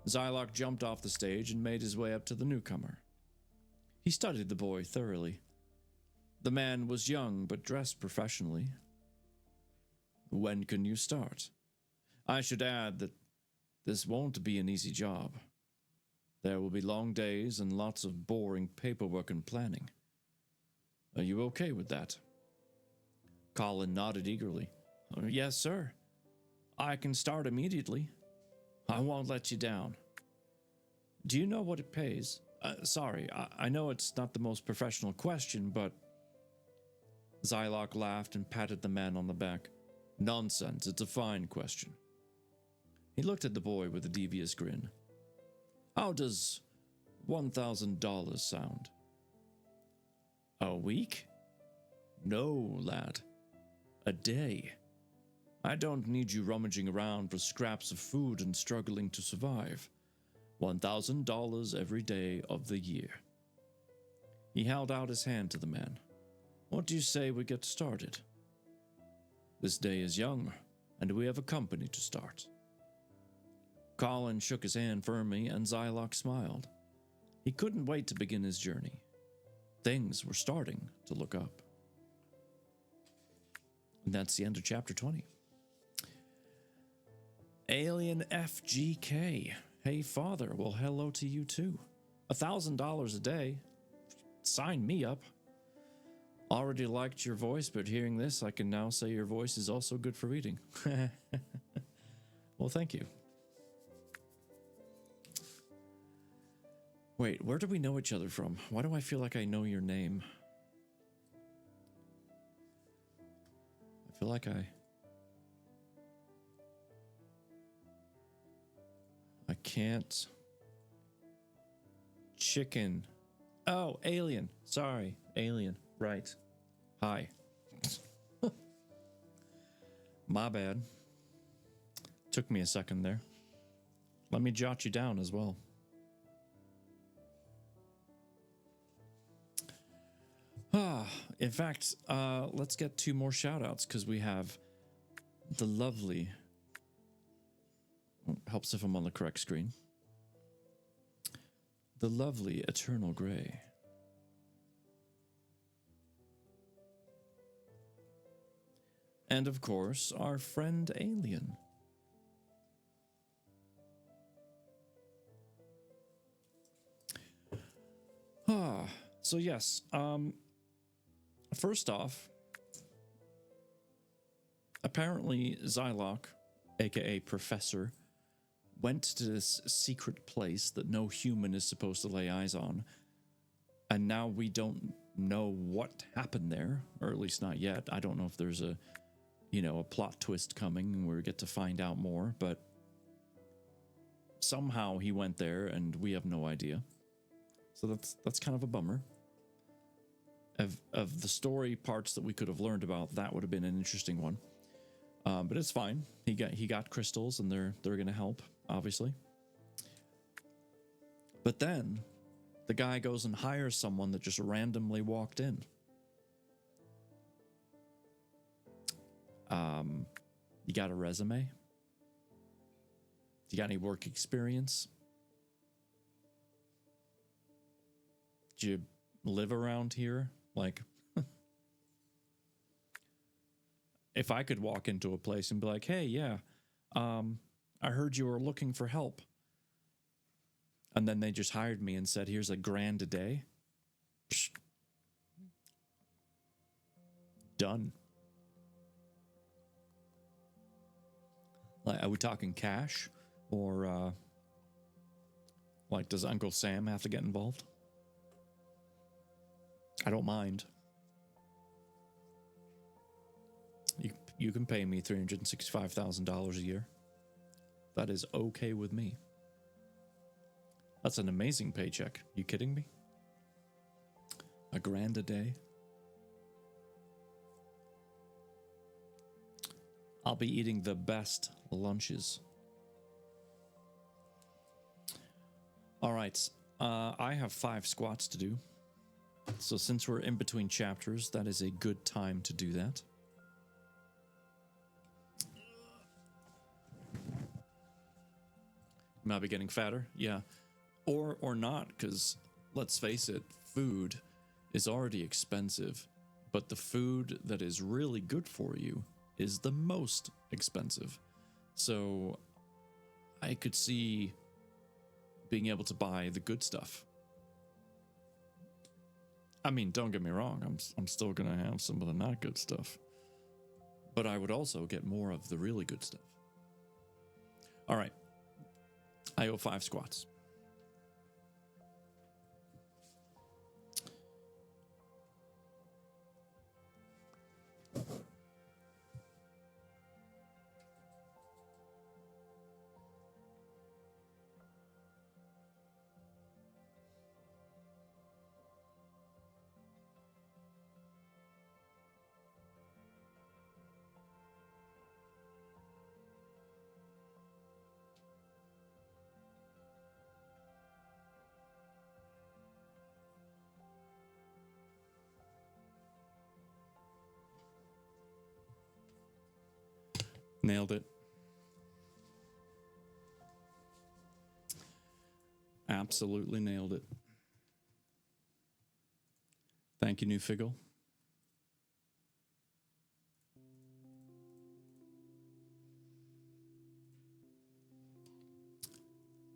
Zylock jumped off the stage and made his way up to the newcomer. He studied the boy thoroughly. The man was young but dressed professionally. When can you start? I should add that this won't be an easy job. There will be long days and lots of boring paperwork and planning. Are you okay with that? Colin nodded eagerly. Yes, sir. I can start immediately. I won't let you down. Do you know what it pays? Sorry, I know it's not the most professional question, but... Zylock laughed and patted the man on the back. Nonsense, it's a fine question. He looked at the boy with a devious grin. How does $1,000 sound? A week? No, lad. A day. I don't need you rummaging around for scraps of food and struggling to survive. $1,000 every day of the year. He held out his hand to the man. What do you say we get started? This day is young, and we have a company to start. Colin shook his hand firmly, and Zylok smiled. He couldn't wait to begin his journey. Things were starting to look up. And that's the end of chapter 20. Alien FGK. Hey, father. Well, hello to you too. $1,000 a day. Sign me up. Already liked your voice, but hearing this, I can now say your voice is also good for reading. Well, thank you. Wait, where do we know each other from? Why do I feel like I know your name? I feel like I can't. Chicken. Oh, Alien. Sorry, Alien. Right. Hi. My bad. Took me a second there. Let me jot you down as well. In fact, let's get 2 more shout outs because we have the lovely. Helps if I'm on the correct screen. The lovely Eternal Grey. And of course, our friend Alien. So yes, first off, apparently Zylok, aka Professor, went to this secret place that no human is supposed to lay eyes on, and now we don't know what happened there, or at least not yet. I don't know if there's a plot twist coming and we get to find out more, but somehow he went there and we have no idea. So that's kind of a bummer. Of the story parts that we could have learned about, that would have been an interesting one. But it's fine. He got crystals, and they're going to help, obviously. But then the guy goes and hires someone that just randomly walked in. You got a resume? You got any work experience? Do you live around here? Like, if I could walk into a place and be like, hey, yeah, I heard you were looking for help. And then they just hired me and said, here's $1,000 a day. Psh. Done. Like, are we talking cash? Or, like, does Uncle Sam have to get involved? I don't mind. You can pay me $365,000 a year. That is okay with me. That's an amazing paycheck. You kidding me? $1,000 a day. I'll be eating the best lunches. All right. I have 5 squats to do. So since we're in between chapters, that is a good time to do that. Might be getting fatter, yeah. Or not, because let's face it, food is already expensive, but the food that is really good for you is the most expensive. So I could see being able to buy the good stuff. I mean, don't get me wrong, I'm still gonna have some of the not good stuff, but I would also get more of the really good stuff. All right. I owe 5 squats. Nailed it. Absolutely nailed it. Thank you, New Figgle.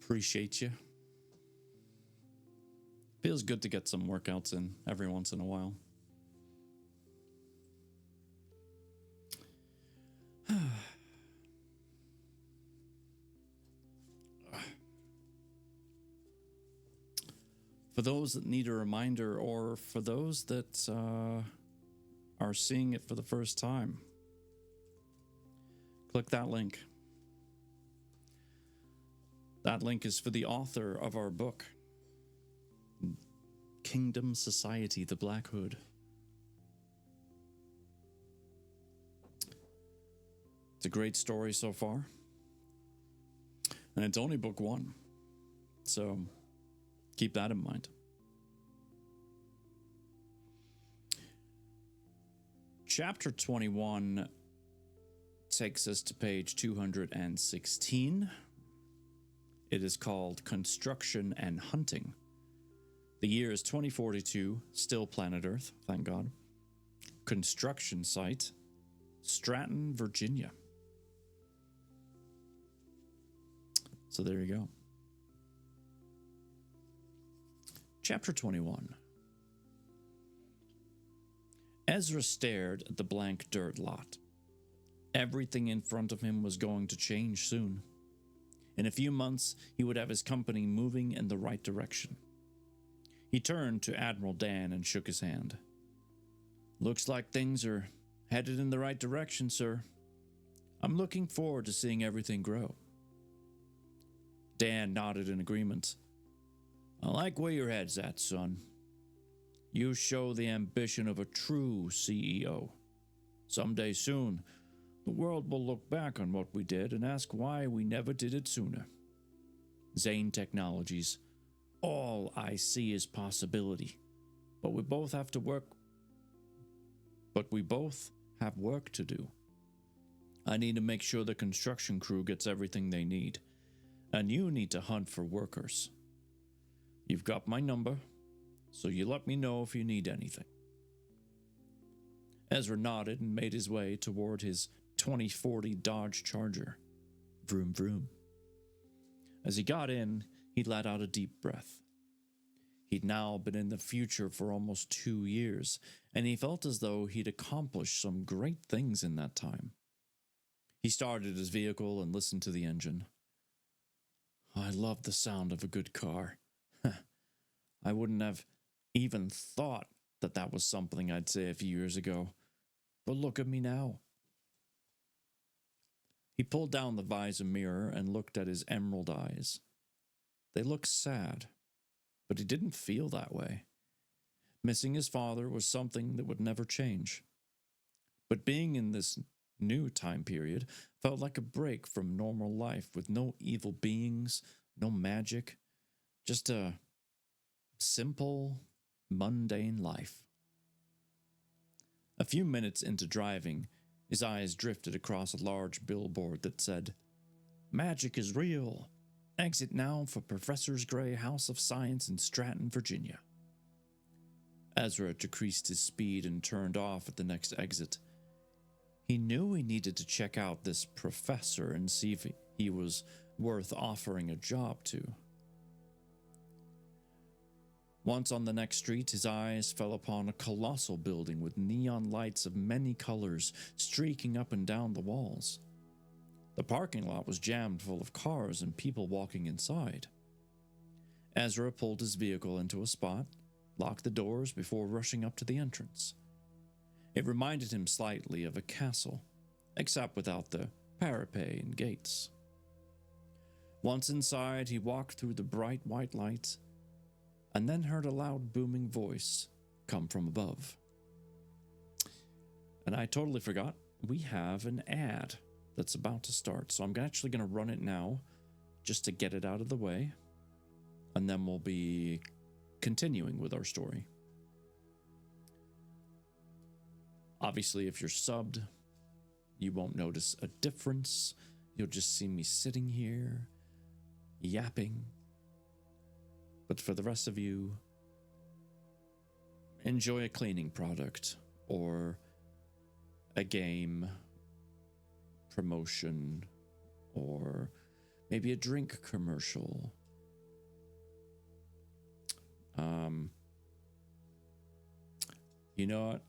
Appreciate you. Feels good to get some workouts in every once in a while. For those that need a reminder, or for those that are seeing it for the first time, click that link. That link is for the author of our book, Kingdom Society, The Black Hood. It's a great story so far. And it's only book one. So keep that in mind. Chapter 21 takes us to page 216. It is called Construction and Hunting. The year is 2042, still planet Earth, thank God. Construction site, Stratton, Virginia. So there you go. Chapter 21. Ezra stared at the blank dirt lot. Everything in front of him was going to change soon. In a few months, he would have his company moving in the right direction. He turned to Admiral Dan and shook his hand. Looks like things are headed in the right direction, sir. I'm looking forward to seeing everything grow. Dan nodded in agreement. I like where your head's at, son. You show the ambition of a true CEO. Someday soon, the world will look back on what we did and ask why we never did it sooner. Zane Technologies. All I see is possibility. But we both have work to do. I need to make sure the construction crew gets everything they need. And you need to hunt for workers. You've got my number, so you let me know if you need anything. Ezra nodded and made his way toward his 2040 Dodge Charger. Vroom vroom. As he got in, he let out a deep breath. He'd now been in the future for almost 2 years, and he felt as though he'd accomplished some great things in that time. He started his vehicle and listened to the engine. I love the sound of a good car. I wouldn't have even thought that that was something I'd say a few years ago. But look at me now. He pulled down the visor mirror and looked at his emerald eyes. They looked sad, but he didn't feel that way. Missing his father was something that would never change. But being in this new time period felt like a break from normal life with no evil beings, no magic, just a simple, mundane life. A few minutes into driving, his eyes drifted across a large billboard that said, Magic is real. Exit now for Professor's Gray House of Science in Stratton, Virginia. Ezra decreased his speed and turned off at the next exit. He knew he needed to check out this professor and see if he was worth offering a job to. Once on the next street, his eyes fell upon a colossal building with neon lights of many colors streaking up and down the walls. The parking lot was jammed full of cars and people walking inside. Ezra pulled his vehicle into a spot, locked the doors before rushing up to the entrance. It reminded him slightly of a castle, except without the parapet and gates. Once inside, he walked through the bright white lights and then heard a loud booming voice come from above. And I totally forgot, we have an ad that's about to start, so I'm actually going to run it now just to get it out of the way, and then we'll be continuing with our story. Obviously, if you're subbed, You won't notice a difference. You'll just see me sitting here, yapping. But for the rest of you, enjoy a cleaning product or a game, promotion, or maybe a drink commercial. You know what?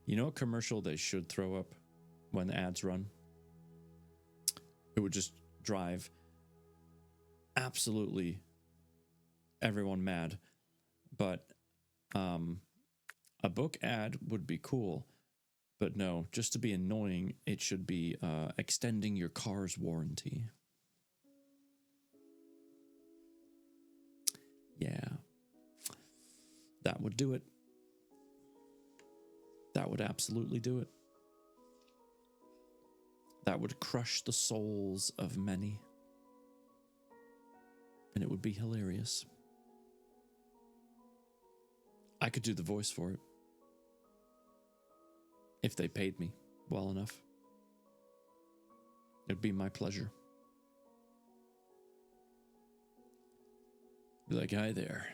You know a commercial they should throw up when the ads run? It would just drive absolutely everyone mad. But a book ad would be cool. But no, just to be annoying, it should be extending your car's warranty. Yeah. That would do it. That would absolutely do it. That would crush the souls of many. And it would be hilarious. I could do the voice for it. If they paid me well enough. It'd be my pleasure. Be like, hi there.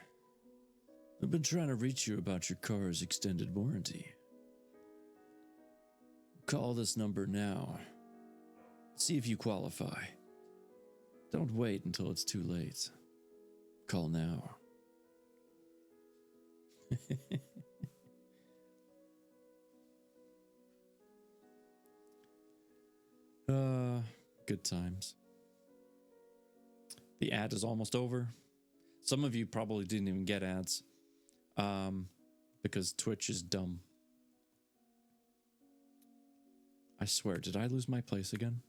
I've been trying to reach you about your car's extended warranty. Call this number now. See if you qualify. Don't wait until it's too late. Call now. Good times. The ad is almost over. Some of you probably didn't even get ads. Because Twitch is dumb. I swear, did I lose my place again?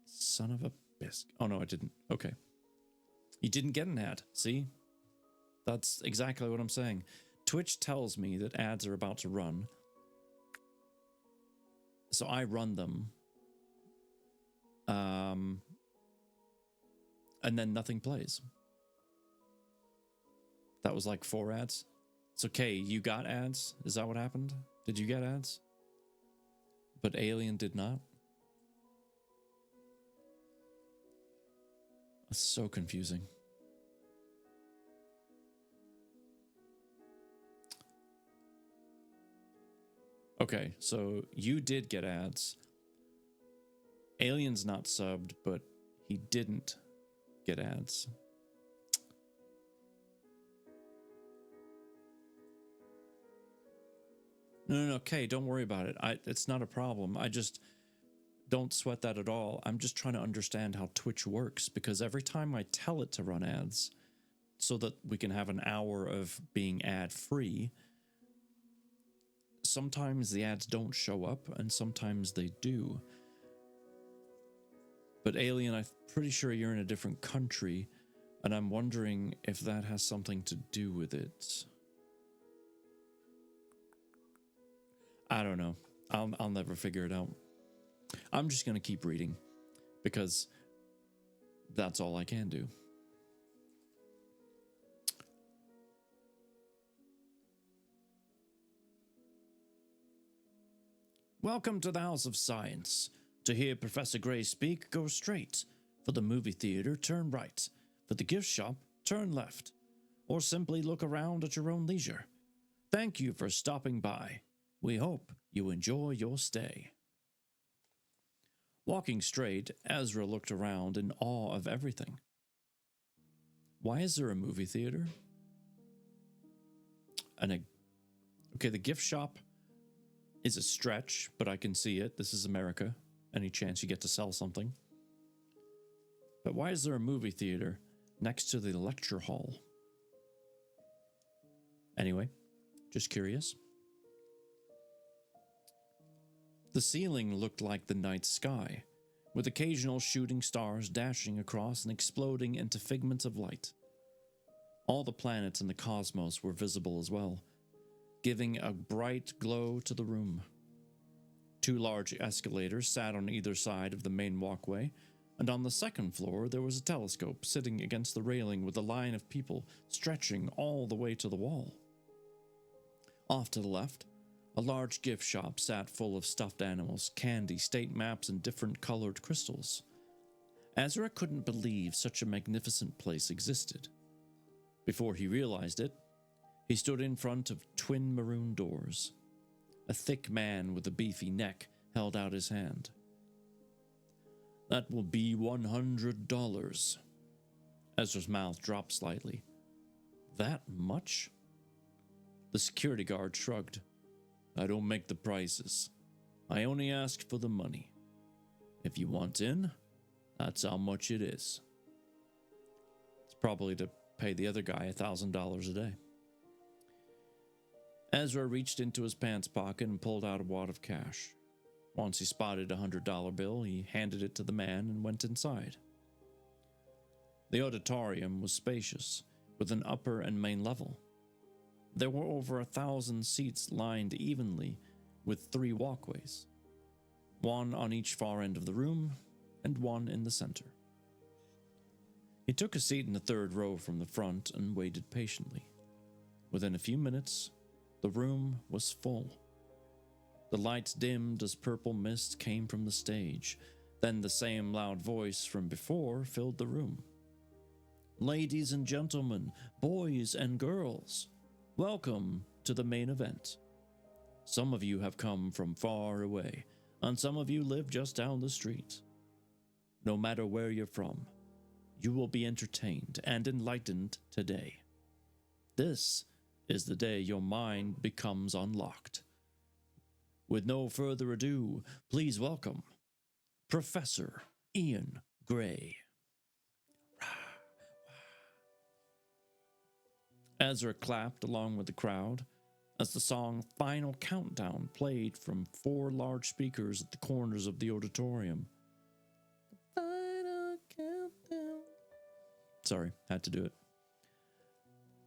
Son of a biscuit. Oh no, I didn't. Okay. You didn't get an ad, see? That's exactly what I'm saying. Twitch tells me that ads are about to run. So I run them. And then nothing plays. That was like 4 ads. It's okay, you got ads? Is that what happened? Did you get ads? But Alien did not? That's so confusing. Okay, so you did get ads. Alien's not subbed, but he didn't get ads. No, okay, don't worry about it. It's not a problem. I just don't sweat that at all. I'm just trying to understand how Twitch works, because every time I tell it to run ads so that we can have an hour of being ad free, sometimes the ads don't show up and sometimes they do. But Alien, I'm pretty sure you're in a different country, and I'm wondering if that has something to do with it. I don't know. I'll never figure it out. I'm just going to keep reading because that's all I can do. Welcome to the House of Science. To hear Professor Gray speak, go straight. For the movie theater, turn right. For the gift shop, turn left. Or simply look around at your own leisure. Thank you for stopping by. We hope you enjoy your stay. Walking straight, Ezra looked around in awe of everything. Why is there a movie theater? Okay, the gift shop is a stretch, but I can see it. This is America. Any chance you get to sell something. But why is there a movie theater next to the lecture hall? Anyway, just curious. The ceiling looked like the night sky, with occasional shooting stars dashing across and exploding into figments of light. All the planets in the cosmos were visible as well, giving a bright glow to the room. 2 large escalators sat on either side of the main walkway, and on the second floor there was a telescope sitting against the railing with a line of people stretching all the way to the wall. Off to the left, A large gift shop sat full of stuffed animals, candy, state maps, and different colored crystals. Ezra couldn't believe such a magnificent place existed. Before he realized it, he stood in front of twin maroon doors. A thick man with a beefy neck held out his hand. "That will be $100. Ezra's mouth dropped slightly. That much? The security guard shrugged. "I don't make the prices. I only ask for the money. If you want in, that's how much it is." It's probably to pay the other guy $1,000 a day. Ezra reached into his pants pocket and pulled out a wad of cash. Once he spotted a $100 bill, he handed it to the man and went inside. The auditorium was spacious, with an upper and main level. There were over 1,000 seats lined evenly with 3 walkways, one on each far end of the room and one in the center. He took a seat in the 3rd row from the front and waited patiently. Within a few minutes, the room was full. The lights dimmed as purple mist came from the stage. Then the same loud voice from before filled the room. "Ladies and gentlemen, boys and girls, welcome to the main event. Some of you have come from far away, and some of you live just down the street. No matter where you're from, you will be entertained and enlightened today. This is the day your mind becomes unlocked. With no further ado, please welcome Professor Ian Gray." Ezra clapped along with the crowd as the song Final Countdown played from 4 large speakers at the corners of the auditorium. Final countdown. Sorry, had to do it.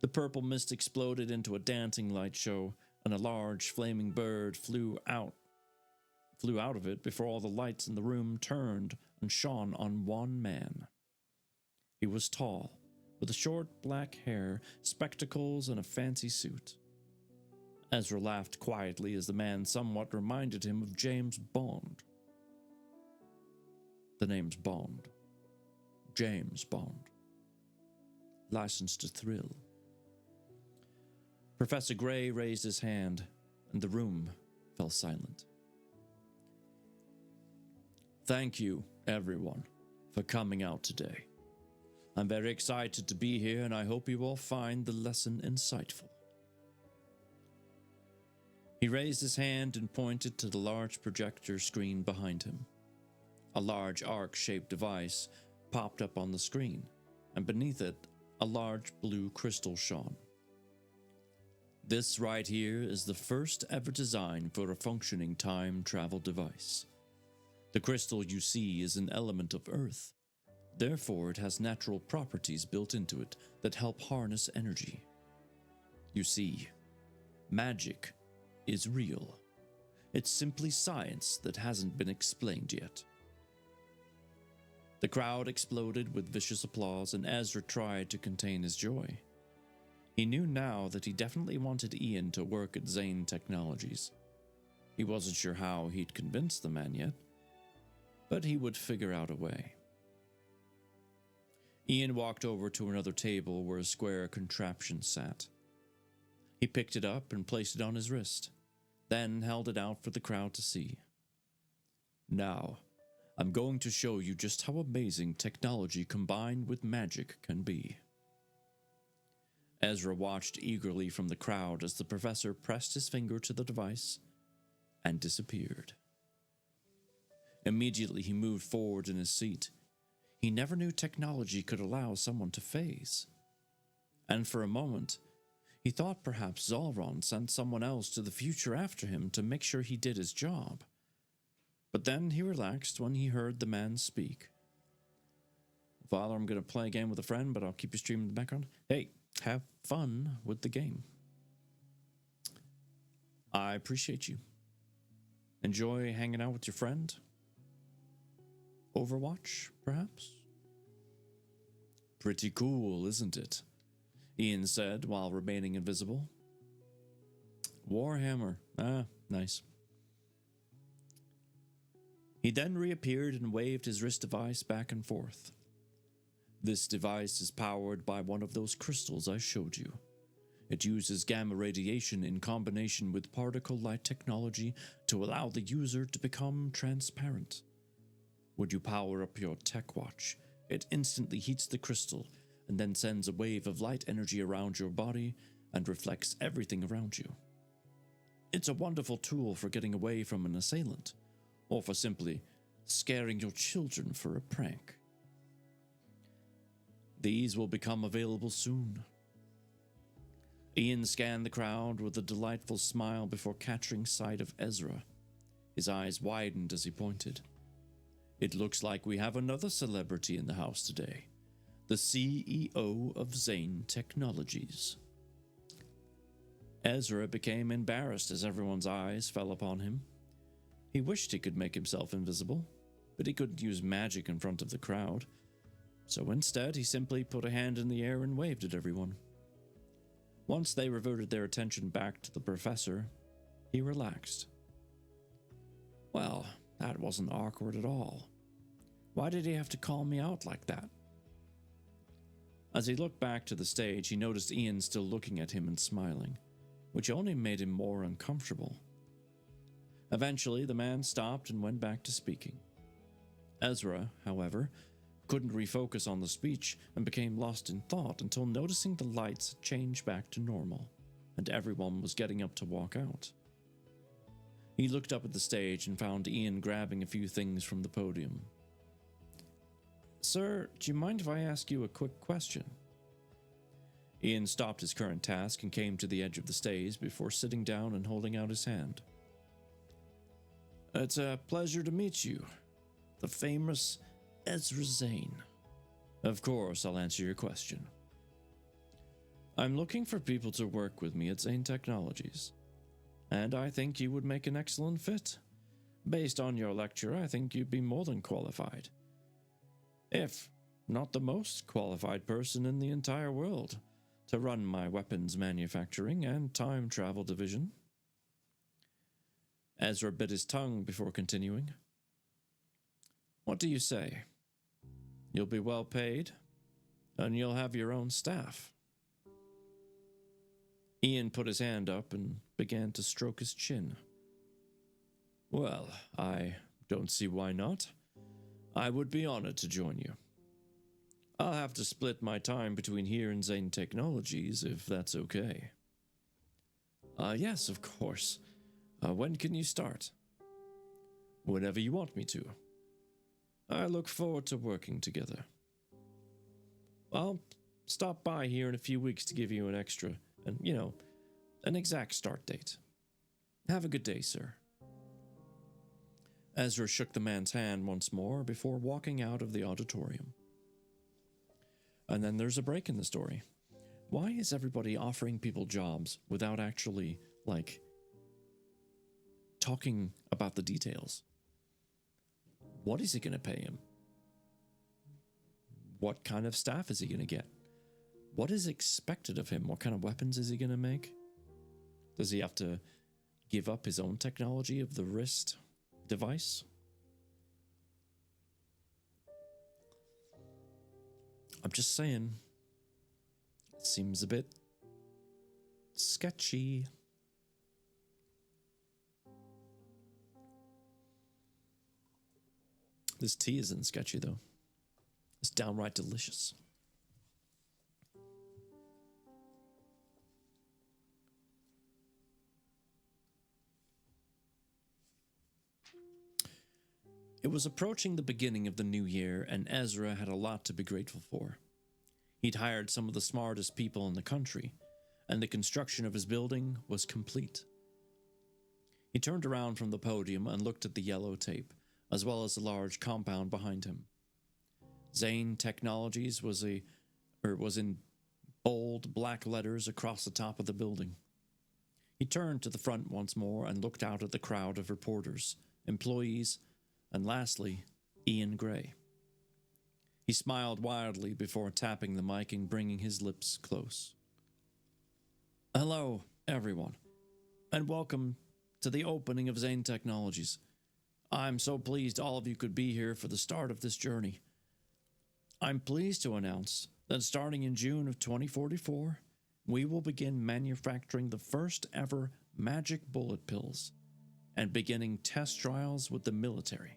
The purple mist exploded into a dancing light show, and a large flaming bird flew out of it before all the lights in the room turned and shone on one man. He was tall, with short black hair, spectacles, and a fancy suit. Ezra laughed quietly as the man somewhat reminded him of James Bond. The name's Bond. James Bond. Licensed to thrill. Professor Gray raised his hand, and the room fell silent. "Thank you, everyone, for coming out today. I'm very excited to be here, and I hope you all find the lesson insightful." He raised his hand and pointed to the large projector screen behind him. A large arc-shaped device popped up on the screen, and beneath it, a large blue crystal shone. "This right here is the first ever design for a functioning time travel device. The crystal you see is an element of Earth. Therefore, it has natural properties built into it that help harness energy. You see, magic is real. It's simply science that hasn't been explained yet." The crowd exploded with vicious applause, and Ezra tried to contain his joy. He knew now that he definitely wanted Ian to work at Zane Technologies. He wasn't sure how he'd convince the man yet, but he would figure out a way. Ian walked over to another table where a square contraption sat. He picked it up and placed it on his wrist, then held it out for the crowd to see. "Now, I'm going to show you just how amazing technology combined with magic can be." Ezra watched eagerly from the crowd as the professor pressed his finger to the device and disappeared. Immediately he moved forward in his seat. He never knew technology could allow someone to phase. And for a moment, he thought perhaps Zalron sent someone else to the future after him to make sure he did his job. But then he relaxed when he heard the man speak. "Father, I'm going to play a game with a friend, but I'll keep you streaming in the background. Hey, have fun with the game. I appreciate you. Enjoy hanging out with your friend. Overwatch, perhaps?" "Pretty cool, isn't it?" Ian said while remaining invisible. "Warhammer. Nice. He then reappeared and waved his wrist device back and forth. This device is powered by one of those crystals I showed you. It uses gamma radiation in combination with particle light technology to allow the user to become transparent. Would you power up your tech watch? It instantly heats the crystal and then sends a wave of light energy around your body and reflects everything around you. It's a wonderful tool for getting away from an assailant, or for simply scaring your children for a prank. These will become available soon. Ian scanned the crowd with a delightful smile before catching sight of Ezra. His eyes widened as he pointed. It looks like we have another celebrity in the house today. The CEO of Zane Technologies. Ezra became embarrassed as everyone's eyes fell upon him. He wished he could make himself invisible, but he couldn't use magic in front of the crowd. So instead, he simply put a hand in the air and waved at everyone. Once they reverted their attention back to the professor, he relaxed. Well, that wasn't awkward at all. Why did he have to call me out like that? As he looked back to the stage, he noticed Ian still looking at him and smiling, which only made him more uncomfortable. Eventually, the man stopped and went back to speaking. Ezra, however, couldn't refocus on the speech and became lost in thought until noticing the lights change back to normal, and everyone was getting up to walk out. He looked up at the stage and found Ian grabbing a few things from the podium. Sir, do you mind if I ask you a quick question? Ian stopped his current task and came to the edge of the stage before sitting down and holding out his hand. It's a pleasure to meet you, the famous Ezra Zane. Of course, I'll answer your question. I'm looking for people to work with me at Zane Technologies, and I think you would make an excellent fit. Based on your lecture, I think you'd be more than qualified, if not the most qualified person in the entire world, to run my weapons manufacturing and time travel division. Ezra bit his tongue before continuing. What do you say? You'll be well paid, and you'll have your own staff. Ian put his hand up and began to stroke his chin. Well, I don't see why not. I would be honored to join you. I'll have to split my time between here and Zane Technologies, if that's okay. Yes, of course. When can you start? Whenever you want me to. I look forward to working together. I'll stop by here in a few weeks to give you an extra, and, an exact start date. Have a good day, sir. Ezra shook the man's hand once more before walking out of the auditorium. And then there's a break in the story. Why is everybody offering people jobs without actually, talking about the details? What is he going to pay him? What kind of staff is he going to get? What is expected of him? What kind of weapons is he going to make? Does he have to give up his own technology of the wrist device? I'm just saying, it seems a bit sketchy. This tea isn't sketchy, though. It's downright delicious. It was approaching the beginning of the new year, and Ezra had a lot to be grateful for. He'd hired some of the smartest people in the country, and the construction of his building was complete. He turned around from the podium and looked at the yellow tape, as well as the large compound behind him. Zane Technologies was in bold black letters across the top of the building. He turned to the front once more and looked out at the crowd of reporters, employees, and lastly, Ian Gray. He smiled wildly before tapping the mic and bringing his lips close. Hello, everyone, and welcome to the opening of Zane Technologies. I'm so pleased all of you could be here for the start of this journey. I'm pleased to announce that starting in June of 2044, we will begin manufacturing the first ever magic bullet pills and beginning test trials with the military.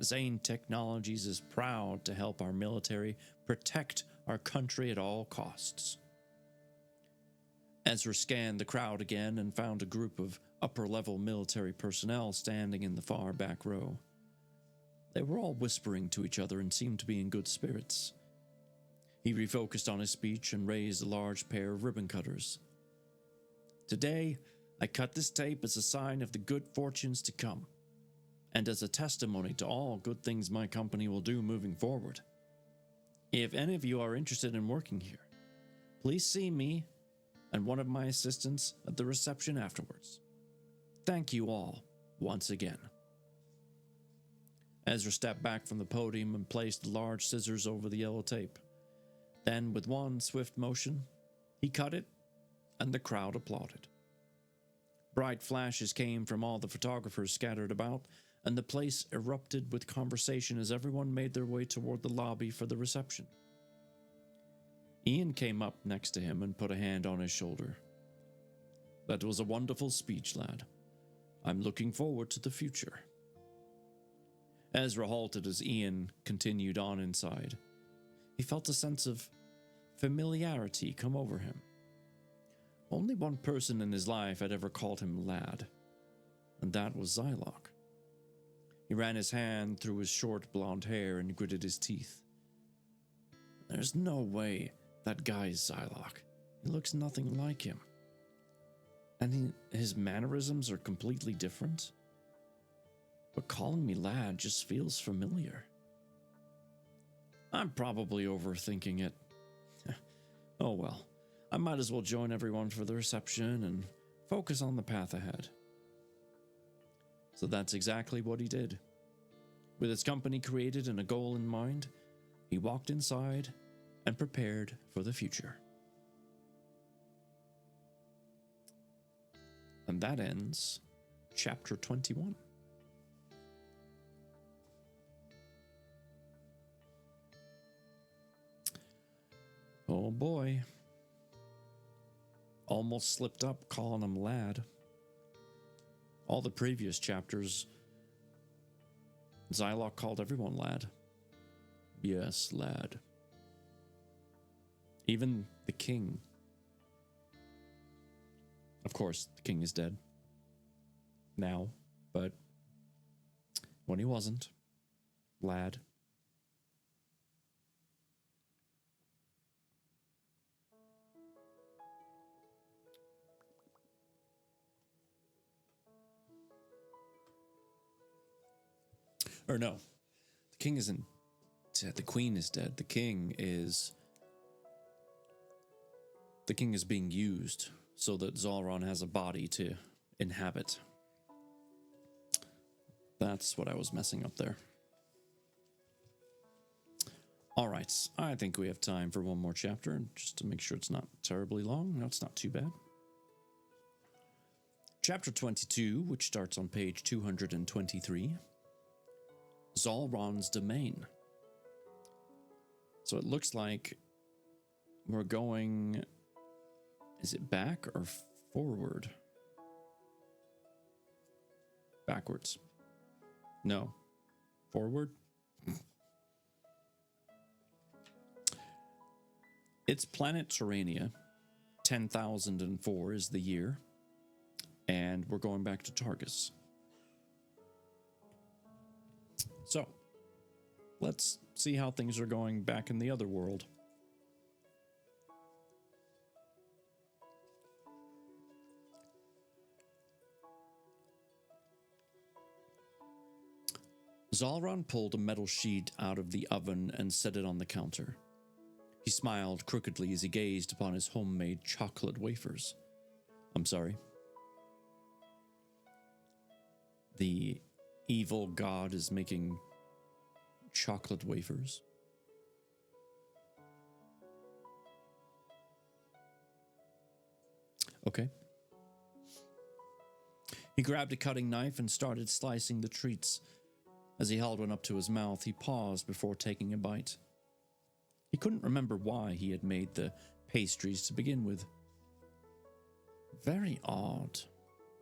Zane Technologies is proud to help our military protect our country at all costs. Ezra scanned the crowd again and found a group of upper-level military personnel standing in the far back row. They were all whispering to each other and seemed to be in good spirits. He refocused on his speech and raised a large pair of ribbon cutters. Today, I cut this tape as a sign of the good fortunes to come, and as a testimony to all good things my company will do moving forward. If any of you are interested in working here, please see me and one of my assistants at the reception afterwards. Thank you all once again. Ezra stepped back from the podium and placed the large scissors over the yellow tape. Then, with one swift motion, he cut it, and the crowd applauded. Bright flashes came from all the photographers scattered about, and the place erupted with conversation as everyone made their way toward the lobby for the reception. Ian came up next to him and put a hand on his shoulder. That was a wonderful speech, lad. I'm looking forward to the future. Ezra halted as Ian continued on inside. He felt a sense of familiarity come over him. Only one person in his life had ever called him lad, and that was Zylok. He ran his hand through his short blonde hair and gritted his teeth. There's no way that guy's Zylok. He looks nothing like him. And his mannerisms are completely different. But calling me lad just feels familiar. I'm probably overthinking it. Oh well, I might as well join everyone for the reception and focus on the path ahead. So that's exactly what he did. With his company created and a goal in mind, he walked inside and prepared for the future. And that ends chapter 21. Oh boy. Almost slipped up calling him lad. All the previous chapters, Zylok called everyone lad. Yes, lad. Even the king. Of course, the king is dead now, but when he wasn't, lad. Or no, the king isn't dead. The queen is dead. The king is being used so that Zalron has a body to inhabit. That's what I was messing up there. All right, I think we have time for one more chapter, just to make sure it's not terribly long. No, it's not too bad. Chapter 22, which starts on page 223. Zalron's Domain. So it looks like we're going... Is it back or forward? Backwards. No. Forward? It's planet Terrania. 10,004 is the year. And we're going back to Targus. So, let's see how things are going back in the other world. Zalron pulled a metal sheet out of the oven and set it on the counter. He smiled crookedly as he gazed upon his homemade chocolate wafers. I'm sorry. The evil god is making chocolate wafers. Okay. He grabbed a cutting knife and started slicing the treats. As he held one up to his mouth, he paused before taking a bite. He couldn't remember why he had made the pastries to begin with. Very odd.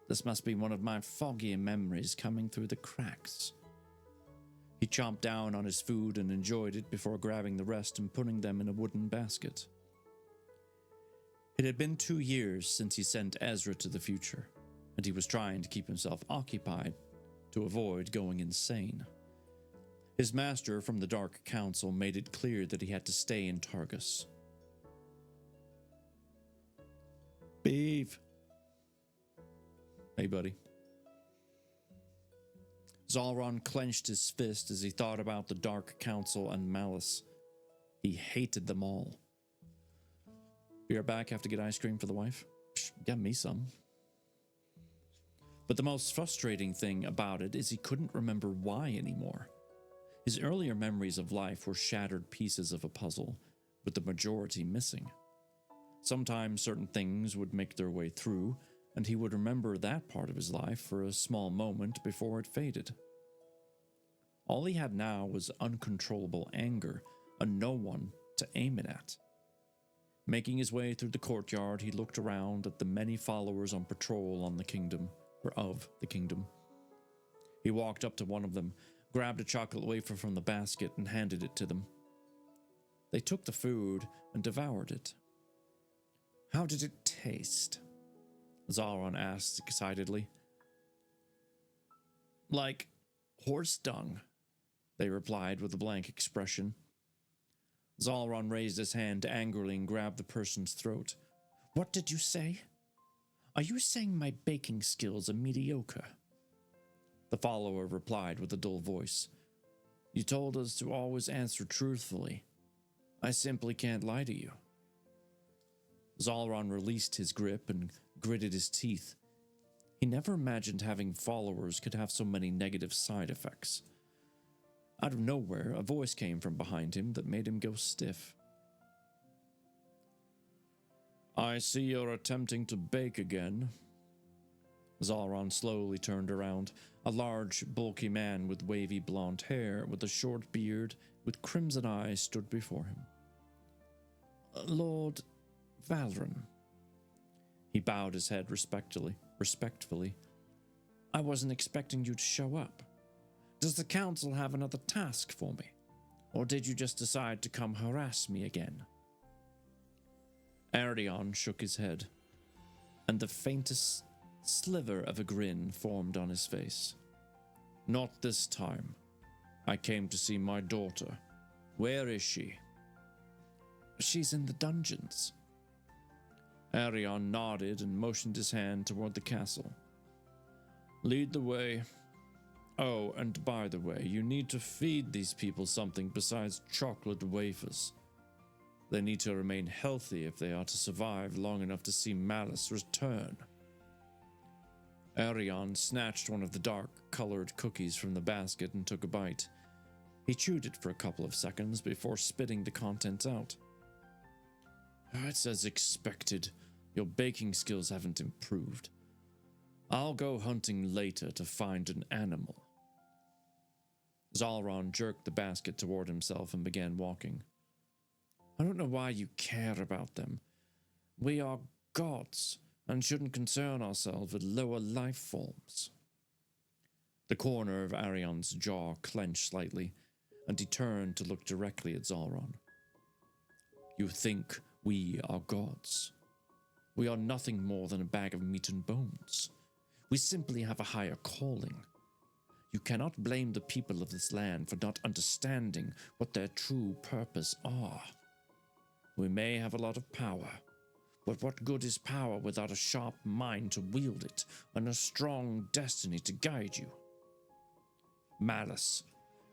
This must be one of my foggy memories coming through the cracks. He chomped down on his food and enjoyed it before grabbing the rest and putting them in a wooden basket. It had been 2 years since he sent Ezra to the future, and he was trying to keep himself occupied to avoid going insane. His master from the Dark Council made it clear that he had to stay in Targus. Beef. Hey, buddy. Zalron clenched his fist as he thought about the Dark Council and Malice. He hated them all. Be right back. Have to get ice cream for the wife. Psh, get me some. But the most frustrating thing about it is he couldn't remember why anymore. His earlier memories of life were shattered pieces of a puzzle, with the majority missing. Sometimes certain things would make their way through, and he would remember that part of his life for a small moment before it faded. All he had now was uncontrollable anger, and no one to aim it at. Making his way through the courtyard, he looked around at the many followers on patrol on the kingdom, or of the kingdom. He walked up to one of them, grabbed a chocolate wafer from the basket, and handed it to them. They took the food and devoured it. How did it taste? Zalron asked excitedly. Like horse dung, they replied with a blank expression. Zalron raised his hand angrily and grabbed the person's throat. What did you say? Are you saying my baking skills are mediocre? The follower replied with a dull voice. You told us to always answer truthfully. I simply can't lie to you. Zalron released his grip and gritted his teeth. He never imagined having followers could have so many negative side effects. Out of nowhere, a voice came from behind him that made him go stiff. I see you're attempting to bake again. Zalron slowly turned around. A large, bulky man with wavy blonde hair, with a short beard, with crimson eyes stood before him. Lord Valron. He bowed his head respectfully. I wasn't expecting you to show up. Does the council have another task for me? Or did you just decide to come harass me again? Arion shook his head, and the faintest sliver of a grin formed on his face. Not this time. I came to see my daughter. Where is she? She's in the dungeons. Arion nodded and motioned his hand toward the castle. Lead the way. Oh, and by the way, you need to feed these people something besides chocolate wafers. They need to remain healthy if they are to survive long enough to see Malice return. Arion snatched one of the dark-colored cookies from the basket and took a bite. He chewed it for a couple of seconds before spitting the contents out. It's as expected. Your baking skills haven't improved. I'll go hunting later to find an animal. Zalron jerked the basket toward himself and began walking. I don't know why you care about them. We are gods and shouldn't concern ourselves with lower life forms. The corner of Arion's jaw clenched slightly, and he turned to look directly at Zalron. You think we are gods? We are nothing more than a bag of meat and bones. We simply have a higher calling. You cannot blame the people of this land for not understanding what their true purpose are. We may have a lot of power, but what good is power without a sharp mind to wield it and a strong destiny to guide you? Malice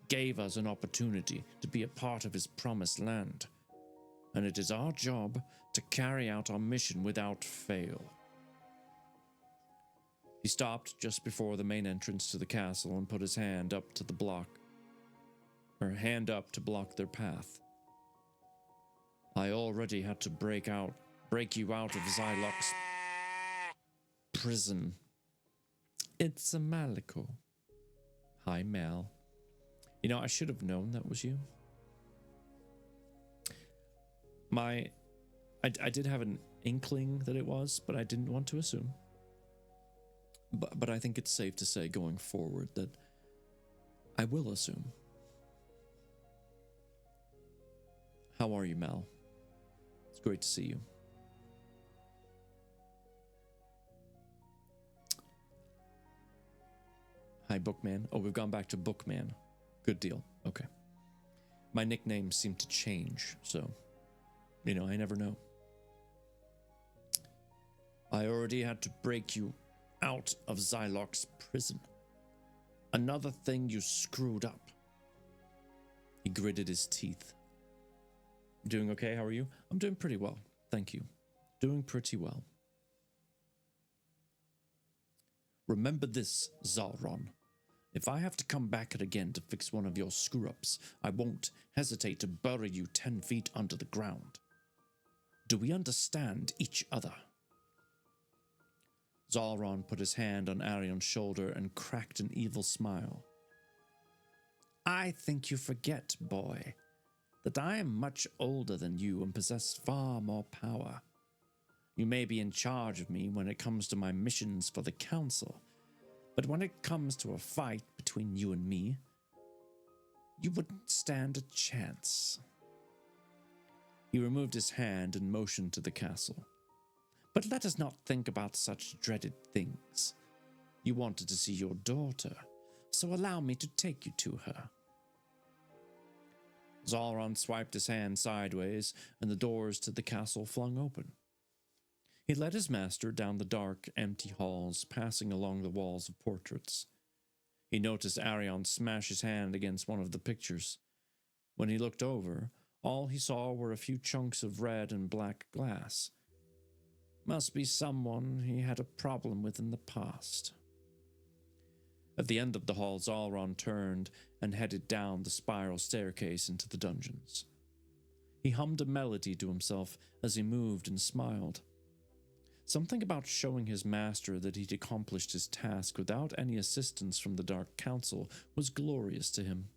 gave us an opportunity to be a part of his promised land, and it is our job to carry out our mission without fail. He stopped just before the main entrance to the castle and put his hand up to block their path. I already had to break you out of Zylok's prison. It's a Malico. Hi, Mal. You know, I should have known that was you. I did have an inkling that it was, but I didn't want to assume. But I think it's safe to say going forward that I will assume. How are you, Mal? It's great to see you. Hi, Bookman. Oh, we've gone back to Bookman. Good deal. Okay. My nicknames seem to change, so, you know, I never know. I already had to break you out of Xylok's prison. Another thing you screwed up. He gritted his teeth. Doing okay? How are you? I'm doing pretty well. Thank you. Doing pretty well. Remember this, Zalron. If I have to come back again to fix one of your screw-ups, I won't hesitate to bury you 10 feet under the ground. Do we understand each other? Zalron put his hand on Arion's shoulder and cracked an evil smile. I think you forget, boy, that I am much older than you and possess far more power. You may be in charge of me when it comes to my missions for the Council, but when it comes to a fight between you and me, you wouldn't stand a chance. He removed his hand and motioned to the castle. But let us not think about such dreaded things. You wanted to see your daughter, so allow me to take you to her. Zalron swiped his hand sideways, and the doors to the castle flung open. He led his master down the dark, empty halls, passing along the walls of portraits. He noticed Arion smash his hand against one of the pictures. When he looked over, all he saw were a few chunks of red and black glass. Must be someone he had a problem with in the past. At the end of the hall, Zalron turned and headed down the spiral staircase into the dungeons. He hummed a melody to himself as he moved and smiled. Something about showing his master that he'd accomplished his task without any assistance from the Dark Council was glorious to him.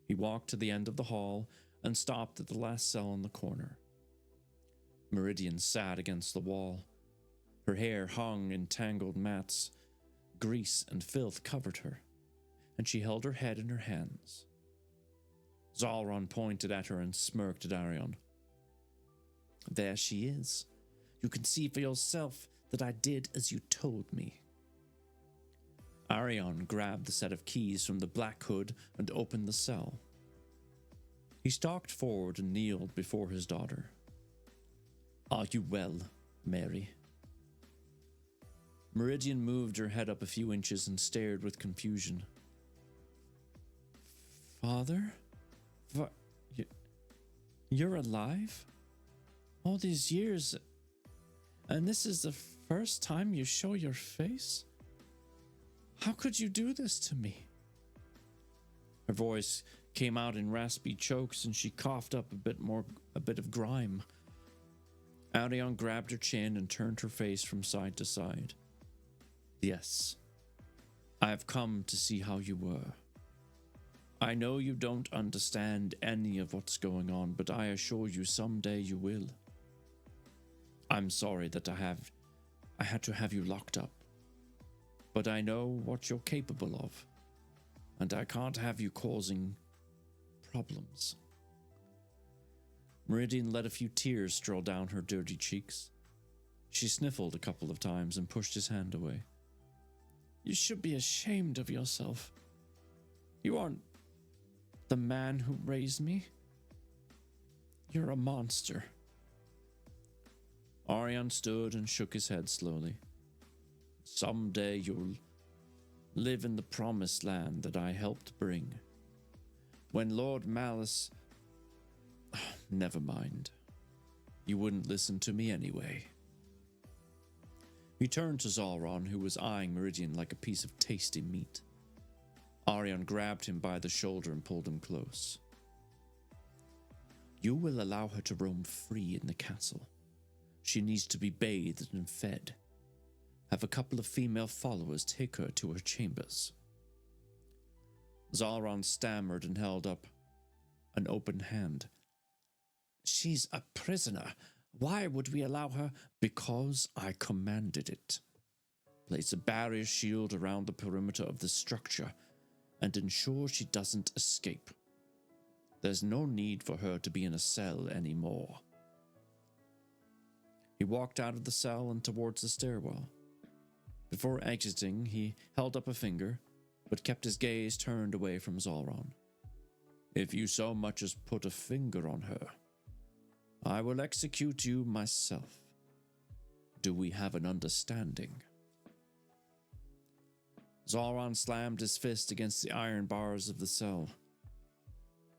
He walked to the end of the hall and stopped at the last cell in the corner. Meridian sat against the wall. Her hair hung in tangled mats. Grease and filth covered her, and she held her head in her hands. Zalron pointed at her and smirked at Arion. There she is. You can see for yourself that I did as you told me. Arion grabbed the set of keys from the black hood and opened the cell. He stalked forward and kneeled before his daughter. Are you well, Mary? Meridian moved her head up a few inches and stared with confusion. Father? You're alive? All these years, and this is the first time you show your face? How could you do this to me? Her voice came out in raspy chokes and she coughed up a bit of grime. Arion grabbed her chin and turned her face from side to side. Yes, I have come to see how you were. I know you don't understand any of what's going on, but I assure you someday you will. I'm sorry that I had to have you locked up, but I know what you're capable of, and I can't have you causing problems. Meridian let a few tears stroll down her dirty cheeks. She sniffled a couple of times and pushed his hand away. You should be ashamed of yourself. You aren't the man who raised me. You're a monster. Arion stood and shook his head slowly. Someday you'll live in the promised land that I helped bring. When Lord Malice... Never mind. You wouldn't listen to me anyway. He turned to Zalron, who was eyeing Meridian like a piece of tasty meat. Arion grabbed him by the shoulder and pulled him close. You will allow her to roam free in the castle. She needs to be bathed and fed. have a couple of female followers take her to her chambers. Zalron stammered and held up an open hand. She's a prisoner. Why would we allow her? Because I commanded it. Place a barrier shield around the perimeter of the structure and ensure she doesn't escape. There's no need for her to be in a cell anymore. He walked out of the cell and towards the stairwell. Before exiting, he held up a finger, but kept his gaze turned away from Zalron. If you so much as put a finger on her, I will execute you myself. Do we have an understanding? Zalron slammed his fist against the iron bars of the cell.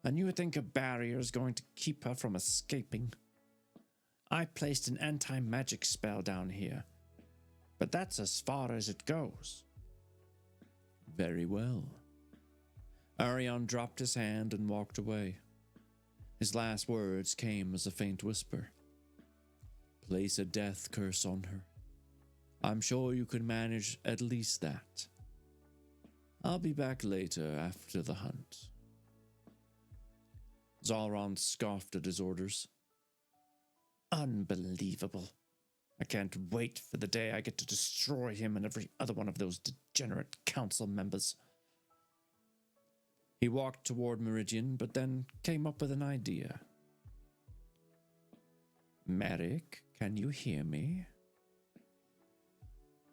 And you think a barrier is going to keep her from escaping? I placed an anti-magic spell down here, but that's as far as it goes. Very well. Arion dropped his hand and walked away. His last words came as a faint whisper. Place a death curse on her. I'm sure you can manage at least that. I'll be back later after the hunt. Zalron scoffed at his orders. Unbelievable. I can't wait for the day I get to destroy him and every other one of those degenerate council members. He walked toward Meridian, but then came up with an idea. Merrick, can you hear me?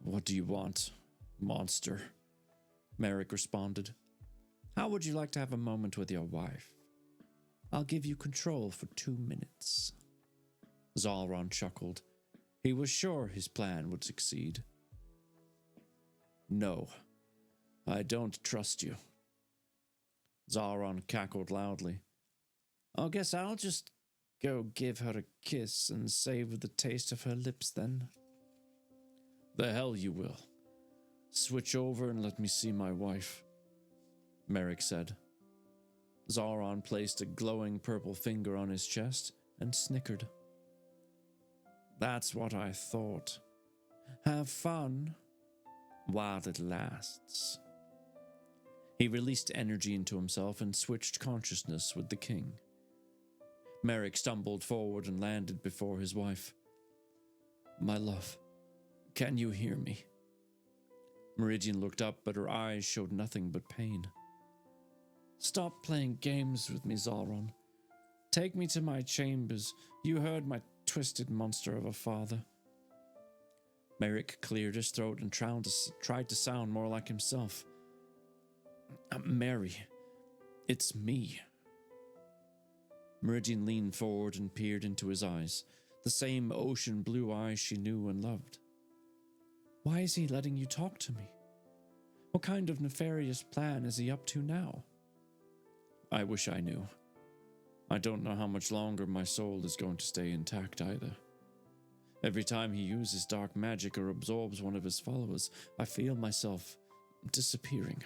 What do you want, monster? Merrick responded. How would you like to have a moment with your wife? I'll give you control for 2 minutes. Zalron chuckled. He was sure his plan would succeed. No, I don't trust you. Zalron cackled loudly. I guess I'll just go give her a kiss and savor the taste of her lips then. The hell you will. Switch over and let me see my wife, Merrick said. Zalron placed a glowing purple finger on his chest and snickered. That's what I thought. Have fun while it lasts. He released energy into himself and switched consciousness with the king. Merrick stumbled forward and landed before his wife. My love, can you hear me? Meridian looked up, but her eyes showed nothing but pain. Stop playing games with me, Zalron. Take me to my chambers. You heard my twisted monster of a father. Merrick cleared his throat and tried to sound more like himself. Mary, it's me. Meridian leaned forward and peered into his eyes, the same ocean blue eyes she knew and loved. Why is he letting you talk to me? What kind of nefarious plan is he up to now? I wish I knew. I don't know how much longer my soul is going to stay intact either. Every time he uses dark magic or absorbs one of his followers, I feel myself disappearing.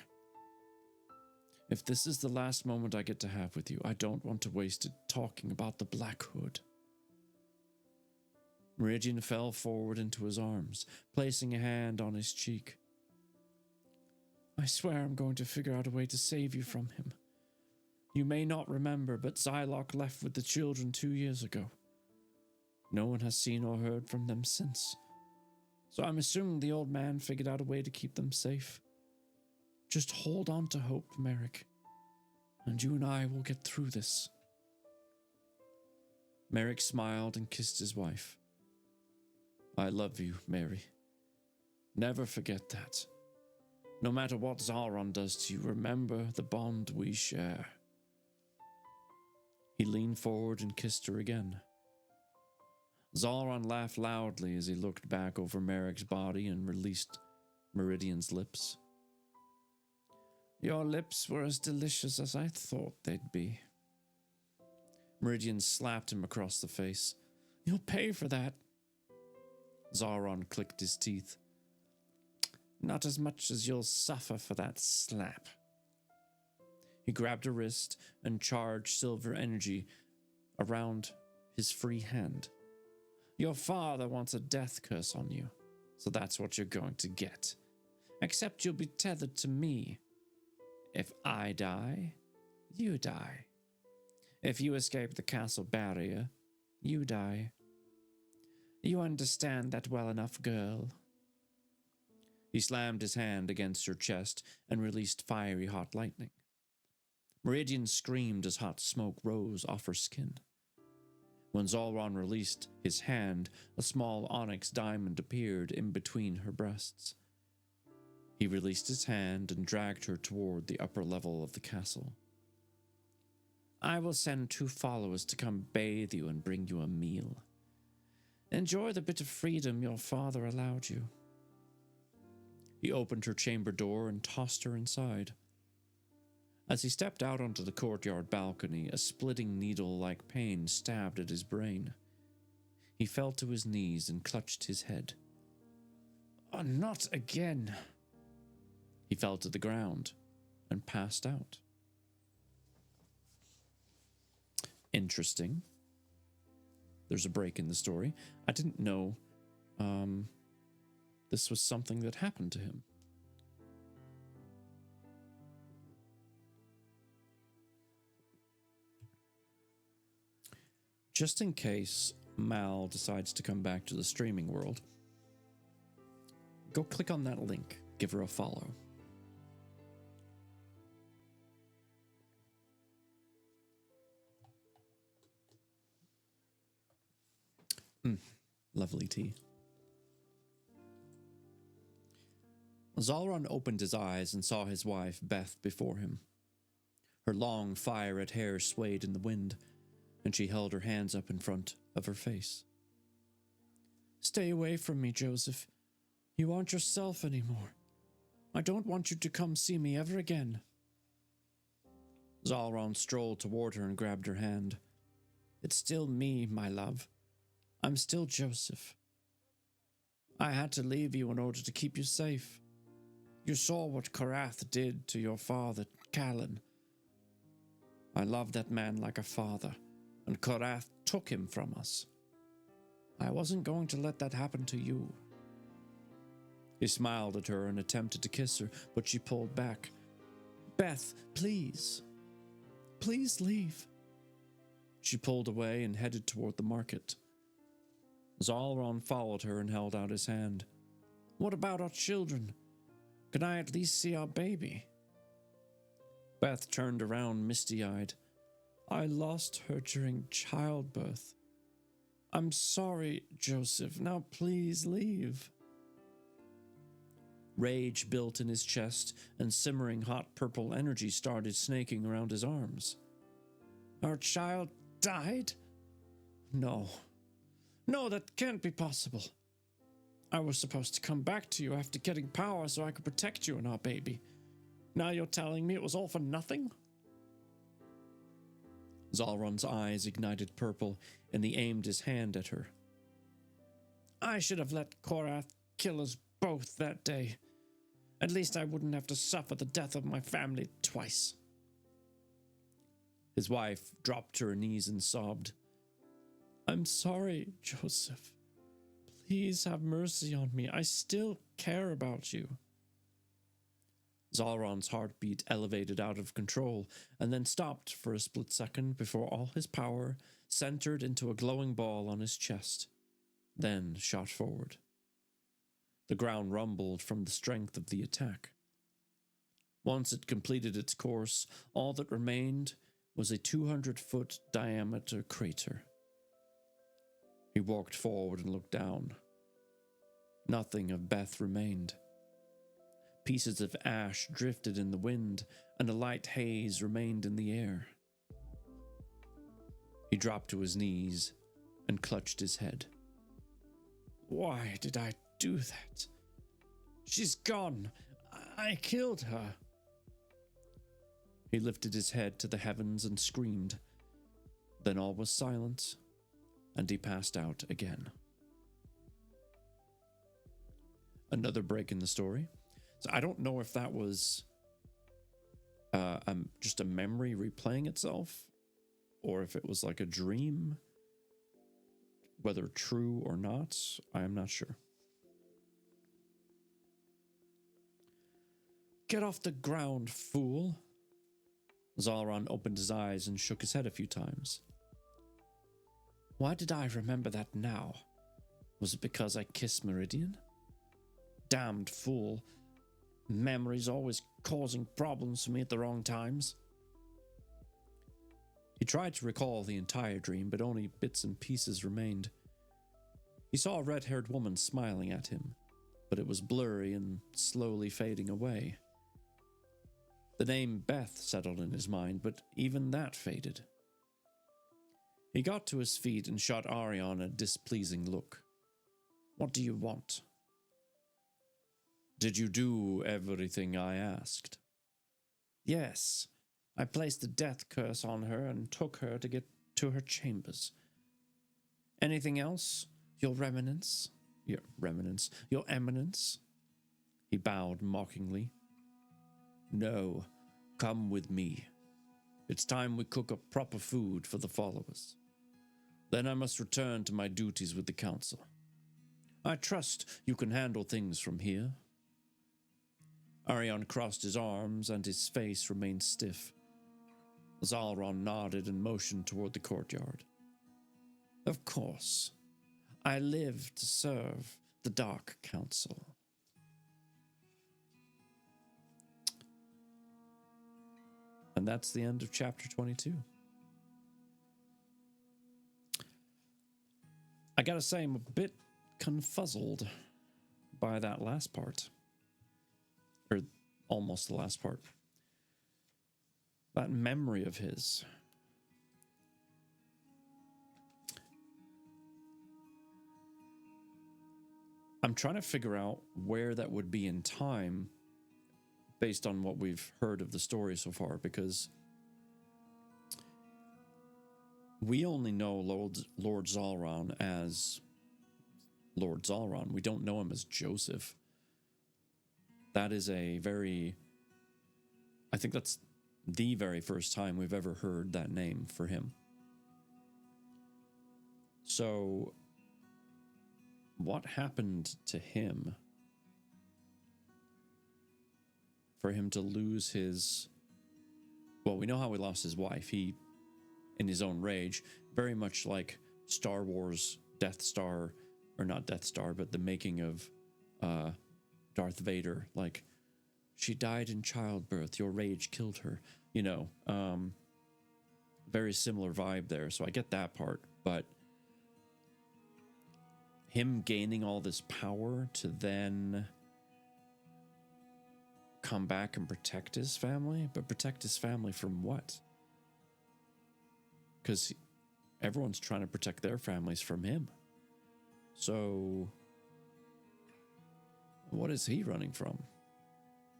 If this is the last moment I get to have with you, I don't want to waste it talking about the Black Hood. Meridian fell forward into his arms, placing a hand on his cheek. I swear I'm going to figure out a way to save you from him. You may not remember, but Zylok left with the children 2 years ago. No one has seen or heard from them since. So I'm assuming the old man figured out a way to keep them safe. Just hold on to hope, Merrick, and you and I will get through this. Merrick smiled and kissed his wife. I love you, Mary. Never forget that. No matter what Zalron does to you, remember the bond we share. He leaned forward and kissed her again. Zalron laughed loudly as he looked back over Merrick's body and released Meridian's lips. Your lips were as delicious as I thought they'd be. Meridian slapped him across the face. You'll pay for that. Zalron clicked his teeth. Not as much as you'll suffer for that slap. He grabbed her wrist and charged silver energy around his free hand. Your father wants a death curse on you. So that's what you're going to get. Except you'll be tethered to me. If I die, you die. If you escape the castle barrier, you die. You understand that well enough, girl. He slammed his hand against her chest and released fiery hot lightning. Meridian screamed as hot smoke rose off her skin. When Zalron released his hand, a small onyx diamond appeared in between her breasts. He released his hand and dragged her toward the upper level of the castle. I will send 2 followers to come bathe you and bring you a meal. Enjoy the bit of freedom your father allowed you. He opened her chamber door and tossed her inside. As he stepped out onto the courtyard balcony, a splitting needle-like pain stabbed at his brain. He fell to his knees and clutched his head. Oh, not again. He fell to the ground and passed out. Interesting. There's a break in the story. I didn't know this was something that happened to him. Just in case Mal decides to come back to the streaming world, go click on that link. Give her a follow. Lovely tea. Zalron opened his eyes and saw his wife, Beth, before him. Her long, fire-red hair swayed in the wind, and she held her hands up in front of her face. Stay away from me, Joseph. You aren't yourself anymore. I don't want you to come see me ever again. Zalron strolled toward her and grabbed her hand. It's still me, my love. I'm still Joseph. I had to leave you in order to keep you safe. You saw what Korath did to your father, Callan. I loved that man like a father, and Korath took him from us. I wasn't going to let that happen to you. He smiled at her and attempted to kiss her, but she pulled back. Beth, please. Please leave. She pulled away and headed toward the market. Zalron followed her and held out his hand. What about our children? Can I at least see our baby? Beth turned around misty-eyed. I lost her during childbirth. I'm sorry, Joseph. Now please leave. Rage built in his chest, and simmering hot purple energy started snaking around his arms. Our child died? No. No, that can't be possible. I was supposed to come back to you after getting power so I could protect you and our baby. Now you're telling me it was all for nothing? Zalron's eyes ignited purple, and he aimed his hand at her. I should have let Korath kill us both that day. At least I wouldn't have to suffer the death of my family twice. His wife dropped to her knees and sobbed. I'm sorry, Joseph. Please have mercy on me. I still care about you. Zalron's heartbeat elevated out of control and then stopped for a split second before all his power centered into a glowing ball on his chest, then shot forward. The ground rumbled from the strength of the attack. Once it completed its course, all that remained was a 200-foot diameter crater. He walked forward and looked down. Nothing of Beth remained. Pieces of ash drifted in the wind, and a light haze remained in the air. He dropped to his knees and clutched his head. Why did I do that? She's gone. I killed her. He lifted his head to the heavens and screamed. Then all was silent, and he passed out again. Another break in the story. So I don't know if that was just a memory replaying itself, or if it was like a dream. Whether true or not, I am not sure. Get off the ground, fool. Zalron opened his eyes and shook his head a few times. Why did I remember that now? Was it because I kissed Meridian? Damned fool. Memories always causing problems for me at the wrong times. He tried to recall the entire dream, but only bits and pieces remained. He saw a red-haired woman smiling at him, but it was blurry and slowly fading away. The name Beth settled in his mind, but even that faded. He got to his feet and shot Arion a displeasing look. What do you want? Did you do everything I asked? Yes. I placed a death curse on her and took her to get to her chambers. Anything else? Your eminence? Your eminence? He bowed mockingly. No, come with me. It's time we cook up proper food for the followers. Then I must return to my duties with the council. I trust you can handle things from here. Arion crossed his arms and his face remained stiff. Zalron nodded and motioned toward the courtyard. Of course. I live to serve the Dark Council. And that's the end of chapter 22. I gotta say, I'm a bit confuzzled by that last part. Or almost the last part. That memory of his. I'm trying to figure out where that would be in time based on what we've heard of the story so far, because we only know Lord Zalron as Lord Zalron. We don't know him as Joseph. That is I think that's the very first time we've ever heard that name for him. So, what happened to him for him to lose his... Well, we know how he lost his wife. He, in his own rage, very much like Star Wars Death Star, or not Death Star, but the making of Darth Vader, like, she died in childbirth, your rage killed her, you know, very similar vibe there, so I get that part, but him gaining all this power to then come back and protect his family, but protect his family from what? Because everyone's trying to protect their families from him. So what is he running from?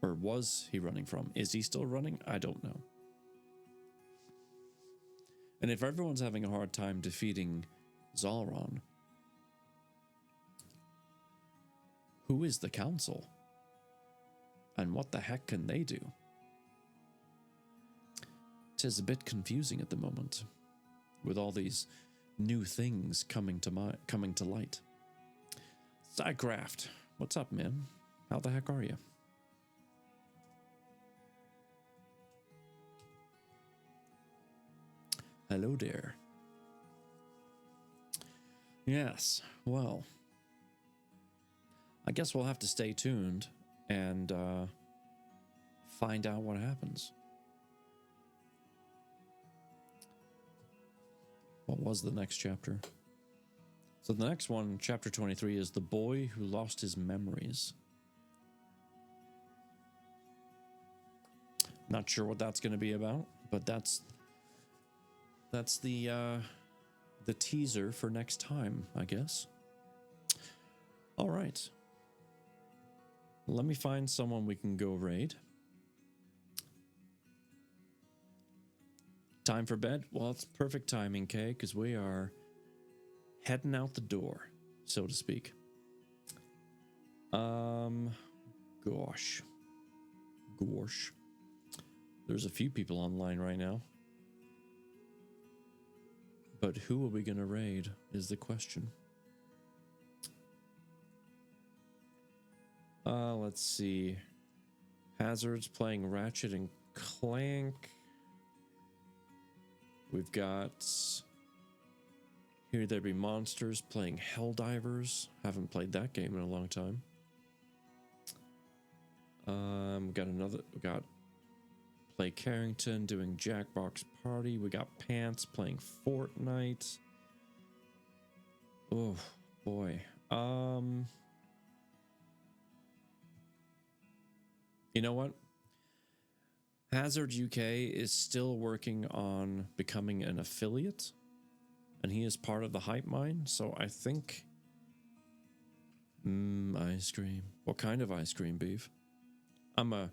Or was he running from? Is he still running? I don't know. And if everyone's having a hard time defeating Zalron, who is the council? And what the heck can they do? 'Tis a bit confusing at the moment, with all these new things coming to light. Zycraft, what's up, man? How the heck are you? Hello there. Yes, well, I guess we'll have to stay tuned and find out what happens. What was the next chapter? So the next one, chapter 23, is The Boy Who Lost His Memories. Not sure what that's going to be about, but that's the teaser for next time, I guess. All right. Let me find someone we can go raid. Time for bed? Well, it's perfect timing, Kay, because we are heading out the door, so to speak. Gosh. There's a few people online right now. But who are we going to raid is the question. Let's see. Hazards playing Ratchet and Clank. We've got Here There Be Monsters playing Helldivers. Haven't played that game in a long time. We got Play Carrington doing Jackbox Party. We got Pants playing Fortnite. Oh boy. You know what? Hazard UK is still working on becoming an affiliate, and he is part of the Hype Mind. So I think ice cream. What kind of ice cream, Beef? I'm a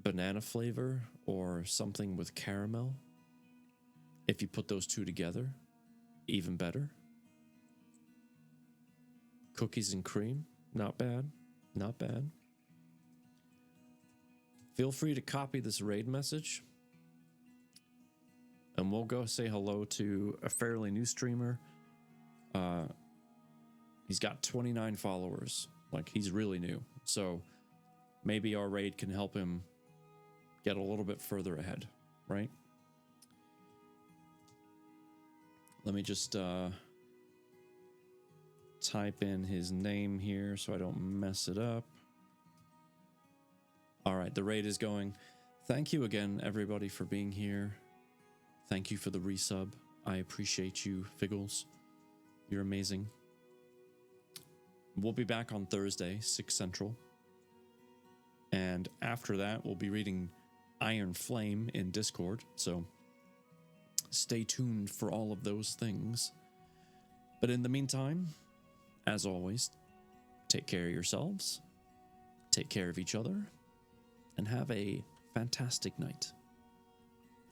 banana flavor or something with caramel. If you put those two together, even better. Cookies and cream, not bad, not bad. Feel free to copy this raid message, and we'll go say hello to a fairly new streamer. He's got 29 followers. Like, he's really new. So maybe our raid can help him get a little bit further ahead, right? Let me just type in his name here so I don't mess it up. All right, the raid is going. Thank you again, everybody, for being here. Thank you for the resub. I appreciate you, Figgles. You're amazing. We'll be back on Thursday, 6 Central. And after that, we'll be reading Iron Flame in Discord. So stay tuned for all of those things. But in the meantime, as always, take care of yourselves, take care of each other, and have a fantastic night.